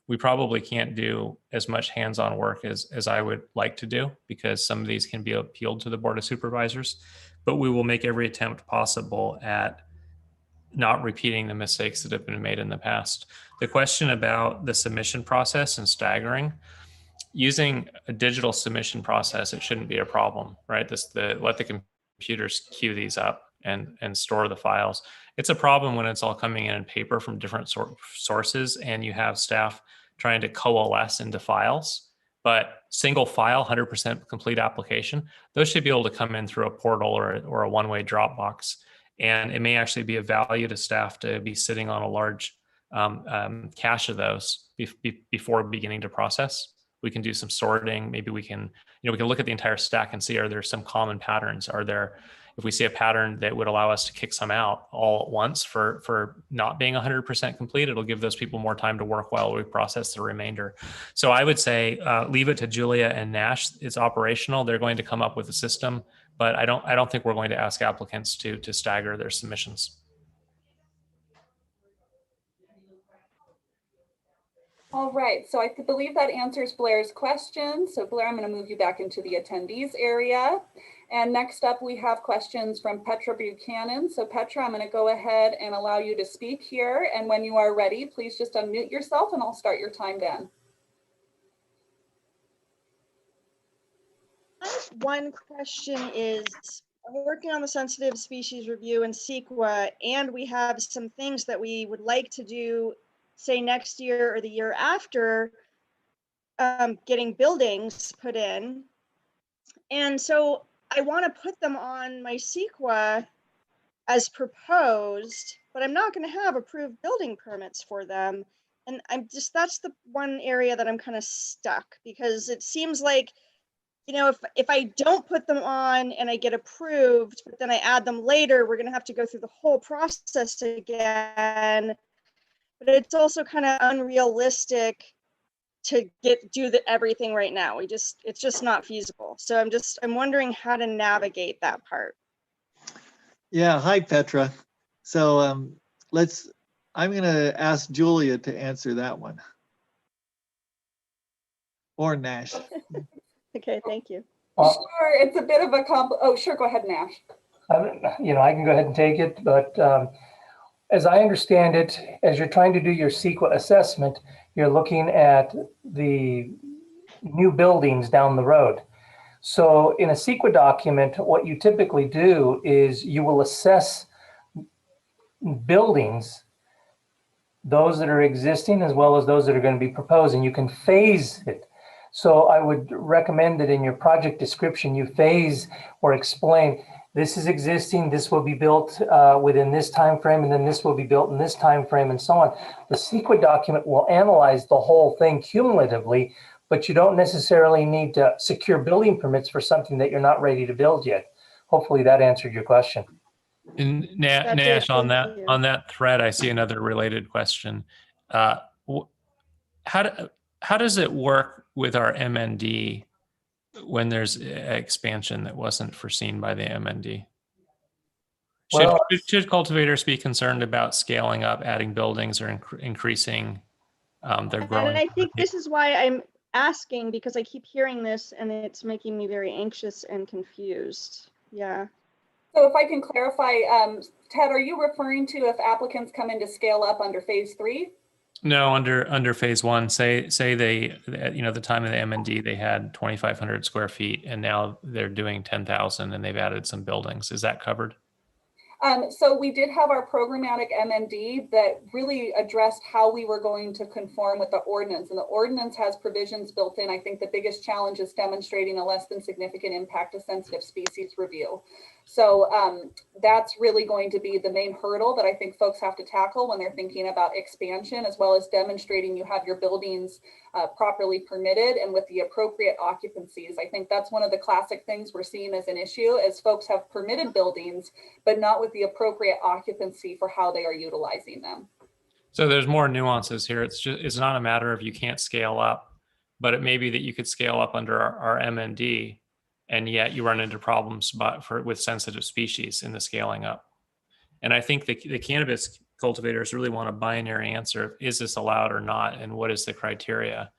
We probably can't do as much hands-on work as I would like to do, because some of these can be appealed to the Board of Supervisors, but we will make every attempt possible at not repeating the mistakes that have been made in the past. The question about the submission process and staggering, using a digital submission process, it shouldn't be a problem, right? Let the computers queue these up and store the files. It's a problem when it's all coming in paper from different sources and you have staff trying to coalesce into files. But single file, 100% complete application, those should be able to come in through a portal or a one-way Dropbox. And it may actually be of value to staff to be sitting on a large cache of those before beginning to process. We can do some sorting. Maybe we can look at the entire stack and see, are there some common patterns? If we see a pattern that would allow us to kick some out all at once for not being 100% complete, it'll give those people more time to work while we process the remainder. So I would say leave it to Julia and Nash. It's operational. They're going to come up with a system, but I don't think we're going to ask applicants to stagger their submissions. All right, so I believe that answers Blair's question. So Blair, I'm going to move you back into the attendees area. And next up, we have questions from Petra Buchanan. So Petra, I'm going to go ahead and allow you to speak here. And when you are ready, please just unmute yourself and I'll start your time then. One question is, I'm working on the sensitive species review in CEQA, and we have some things that we would like to do, say next year or the year after, getting buildings put in. And so I want to put them on my CEQA as proposed, but I'm not going to have approved building permits for them. And that's the one area that I'm kind of stuck, because it seems like, if I don't put them on and I get approved, but then I add them later, we're going to have to go through the whole process again. But it's also kind of unrealistic to do everything right now. It's just not feasible. So I'm wondering how to navigate that part. Yeah, hi Petra. So I'm gonna ask Julia to answer that one. Or Nash. Okay, thank you. Sure, it's a bit of a oh, sure, go ahead, Nash. I can go ahead and take it, but as I understand it, as you're trying to do your CEQA assessment, you're looking at the new buildings down the road. So in a CEQA document, what you typically do is you will assess buildings, those that are existing as well as those that are going to be proposed, and you can phase it. So I would recommend that in your project description, you phase or explain, this is existing, this will be built within this time frame, and then this will be built in this time frame, and so on. The CEQA document will analyze the whole thing cumulatively, but you don't necessarily need to secure building permits for something that you're not ready to build yet. Hopefully that answered your question. And That's Nash, it, on thank you. that thread, I see another related question. How does it work with our MND when there's expansion that wasn't foreseen by the MND? Should cultivators be concerned about scaling up, adding buildings, or increasing their growing? And I think this is why I'm asking, because I keep hearing this and it's making me very anxious and confused. Yeah. So if I can clarify, Ted, are you referring to if applicants come in to scale up under phase 3? No, under phase 1, say they, the time of the MND, they had 2,500 square feet, and now they're doing 10,000, and they've added some buildings. Is that covered? So we did have our programmatic MND that really addressed how we were going to conform with the ordinance, and the ordinance has provisions built in. I think the biggest challenge is demonstrating a less than significant impact to sensitive species review. So that's really going to be the main hurdle that I think folks have to tackle when they're thinking about expansion, as well as demonstrating you have your buildings properly permitted and with the appropriate occupancies. I think that's one of the classic things we're seeing as an issue, is folks have permitted buildings, but not with the appropriate occupancy for how they are utilizing them. So there's more nuances here. It's not a matter of you can't scale up, but it may be that you could scale up under our MND, and yet you run into problems with sensitive species in the scaling up. And I think the cannabis cultivators really want a binary answer: is this allowed or not, and what is the criteria?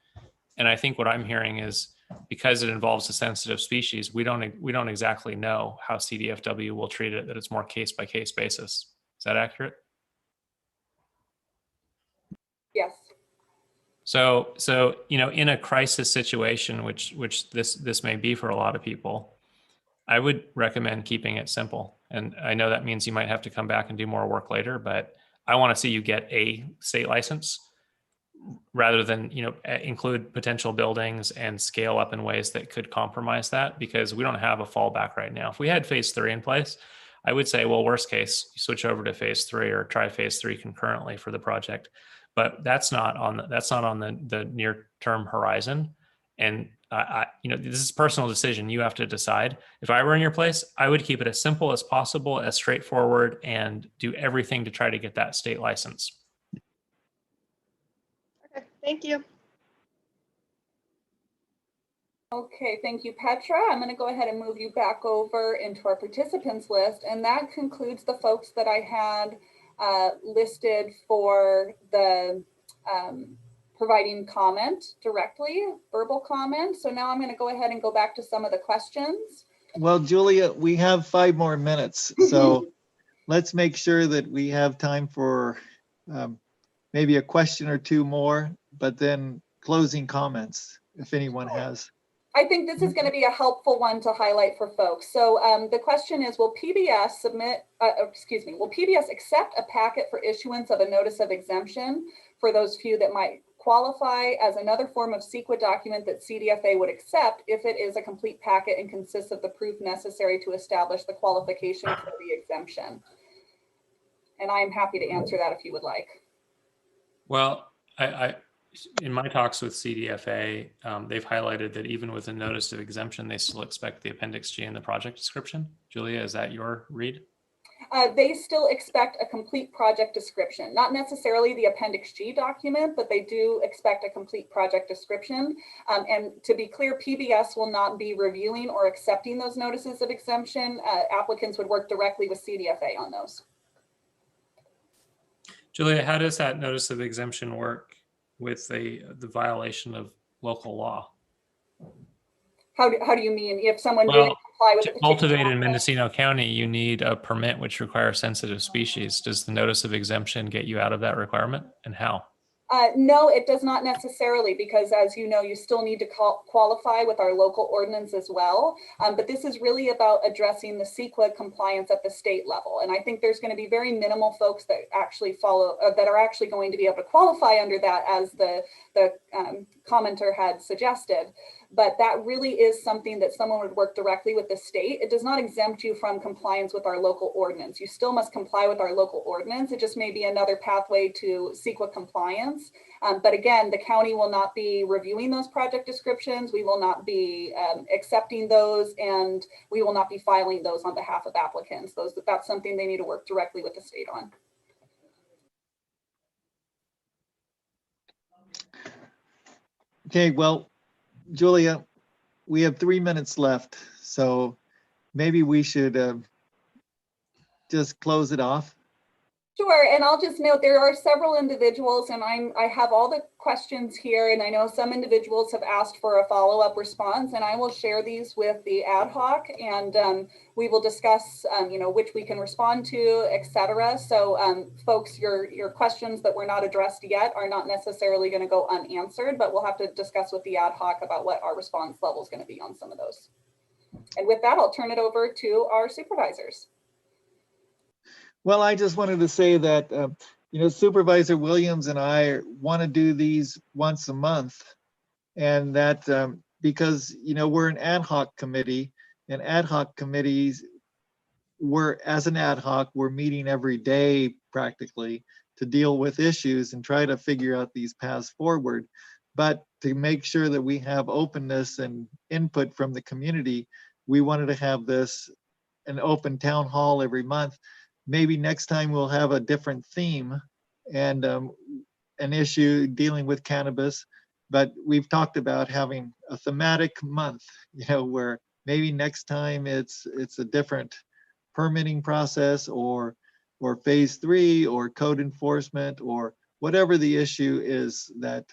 And I think what I'm hearing is, because it involves a sensitive species, we don't exactly know how CDFW will treat it, that it's more case by case basis. Is that accurate? Yes. So in a crisis situation, which this may be for a lot of people, I would recommend keeping it simple. And I know that means you might have to come back and do more work later, but I want to see you get a state license rather than include potential buildings and scale up in ways that could compromise that, because we don't have a fallback right now. If we had phase 3 in place, I would say, well, worst case, you switch over to phase 3 or try phase 3 concurrently for the project. But that's not on the near term horizon. And this is a personal decision. You have to decide. If I were in your place, I would keep it as simple as possible, as straightforward, and do everything to try to get that state license. Okay, thank you. Okay, thank you, Petra. I'm going to go ahead and move you back over into our participants list. And that concludes the folks that I had listed for the providing comment directly, verbal comment. So now I'm going to go ahead and go back to some of the questions. Well, Julia, we have 5 more minutes. So let's make sure that we have time for maybe a question or 2 more, but then closing comments, if anyone has. I think this is going to be a helpful one to highlight for folks. So the question is, will PBS will PBS accept a packet for issuance of a notice of exemption for those few that might qualify as another form of CEQA document that CDFA would accept if it is a complete packet and consists of the proof necessary to establish the qualification for the exemption? And I am happy to answer that if you would like. Well, I in my talks with CDFA, they've highlighted that even with a notice of exemption, they still expect the Appendix G in the project description. Julia, is that your read? They still expect a complete project description, not necessarily the Appendix G document, but they do expect a complete project description. And to be clear, PBS will not be reviewing or accepting those notices of exemption. Applicants would work directly with CDFA on those. Julia, how does that notice of exemption work with the violation of local law? How do you mean if someone Well, didn't comply with to the particular cultivate in process? Mendocino County, you need a permit which requires sensitive species. Does the notice of exemption get you out of that requirement, and how? No, it does not necessarily, because as you know, you still need to qualify with our local ordinance as well. But this is really about addressing the CEQA compliance at the state level. And I think there's going to be very minimal folks that actually follow, that are actually going to be able to qualify under that, as the commenter had suggested. But that really is something that someone would work directly with the state. It does not exempt you from compliance with our local ordinance. You still must comply with our local ordinance. It just may be another pathway to CEQA compliance. But again, the county will not be reviewing those project descriptions. We will not be accepting those, and we will not be filing those on behalf of applicants. That's something they need to work directly with the state on. Okay, well, Julia, we have 3 minutes left, so maybe we should just close it off. Sure, and I'll just note there are several individuals, and I have all the questions here, and I know some individuals have asked for a follow-up response, and I will share these with the ad hoc, and we will discuss, which we can respond to, etc. So, folks, your questions that were not addressed yet are not necessarily going to go unanswered, but we'll have to discuss with the ad hoc about what our response level is going to be on some of those. And with that, I'll turn it over to our supervisors. Well, I just wanted to say that, Supervisor Williams and I want to do these once a month. And that because, we're an ad hoc committee, and ad hoc committees, as an ad hoc, we're meeting every day practically to deal with issues and try to figure out these paths forward. But to make sure that we have openness and input from the community, we wanted to have an open town hall every month. Maybe next time we'll have a different theme and an issue dealing with cannabis. But we've talked about having a thematic month, where maybe next time it's a different permitting process or phase 3 or code enforcement or whatever the issue is that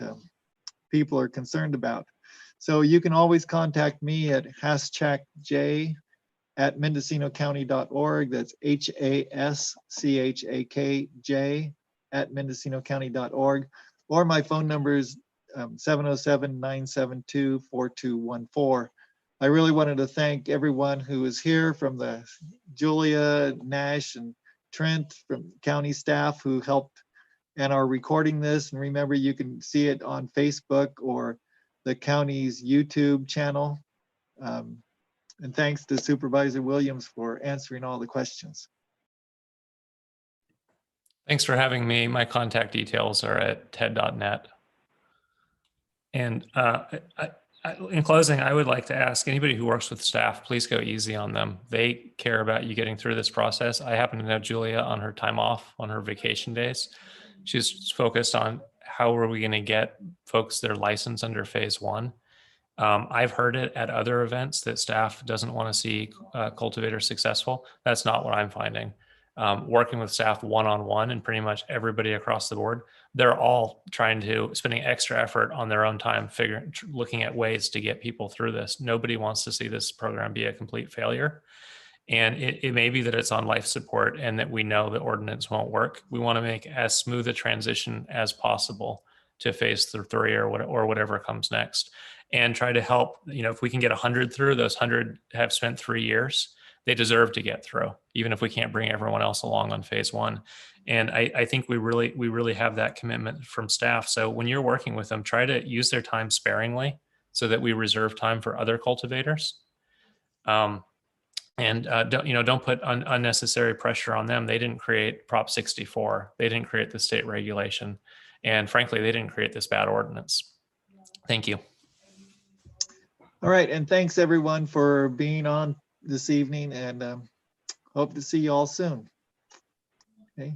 people are concerned about. So you can always contact me at haschakj@mendocinocounty.org. That's HASCHAKJ@mendocinocounty.org. Or my phone number is 707-972-4214. I really wanted to thank everyone who is here, from Julia, Nash, and Trent, from county staff who helped and are recording this. And remember, you can see it on Facebook or the county's YouTube channel. And thanks to Supervisor Williams for answering all the questions. Thanks for having me. My contact details are at ted.net. And in closing, I would like to ask anybody who works with staff, please go easy on them. They care about you getting through this process. I happen to know Julia on her time off, on her vacation days. She's focused on how are we going to get folks their license under phase 1. I've heard it at other events that staff doesn't want to see cultivators successful. That's not what I'm finding. Working with staff one-on-one and pretty much everybody across the board, they're all spending extra effort on their own time, looking at ways to get people through this. Nobody wants to see this program be a complete failure. And it may be that it's on life support and that we know the ordinance won't work. We want to make as smooth a transition as possible to phase 3 or whatever comes next, and try to help, if we can get 100 through, those 100 have spent 3 years. They deserve to get through, even if we can't bring everyone else along on phase 1. And I think we really have that commitment from staff. So when you're working with them, try to use their time sparingly so that we reserve time for other cultivators. And don't put unnecessary pressure on them. They didn't create Prop 64. They didn't create the state regulation. And frankly, they didn't create this bad ordinance. Thank you. All right, and thanks everyone for being on this evening, and hope to see you all soon. Okay.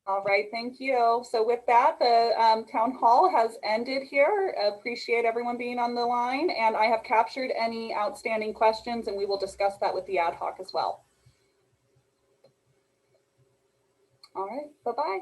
All right, thank you. So with that, the town hall has ended here. Appreciate everyone being on the line, and I have captured any outstanding questions, and we will discuss that with the ad hoc as well. All right, bye-bye.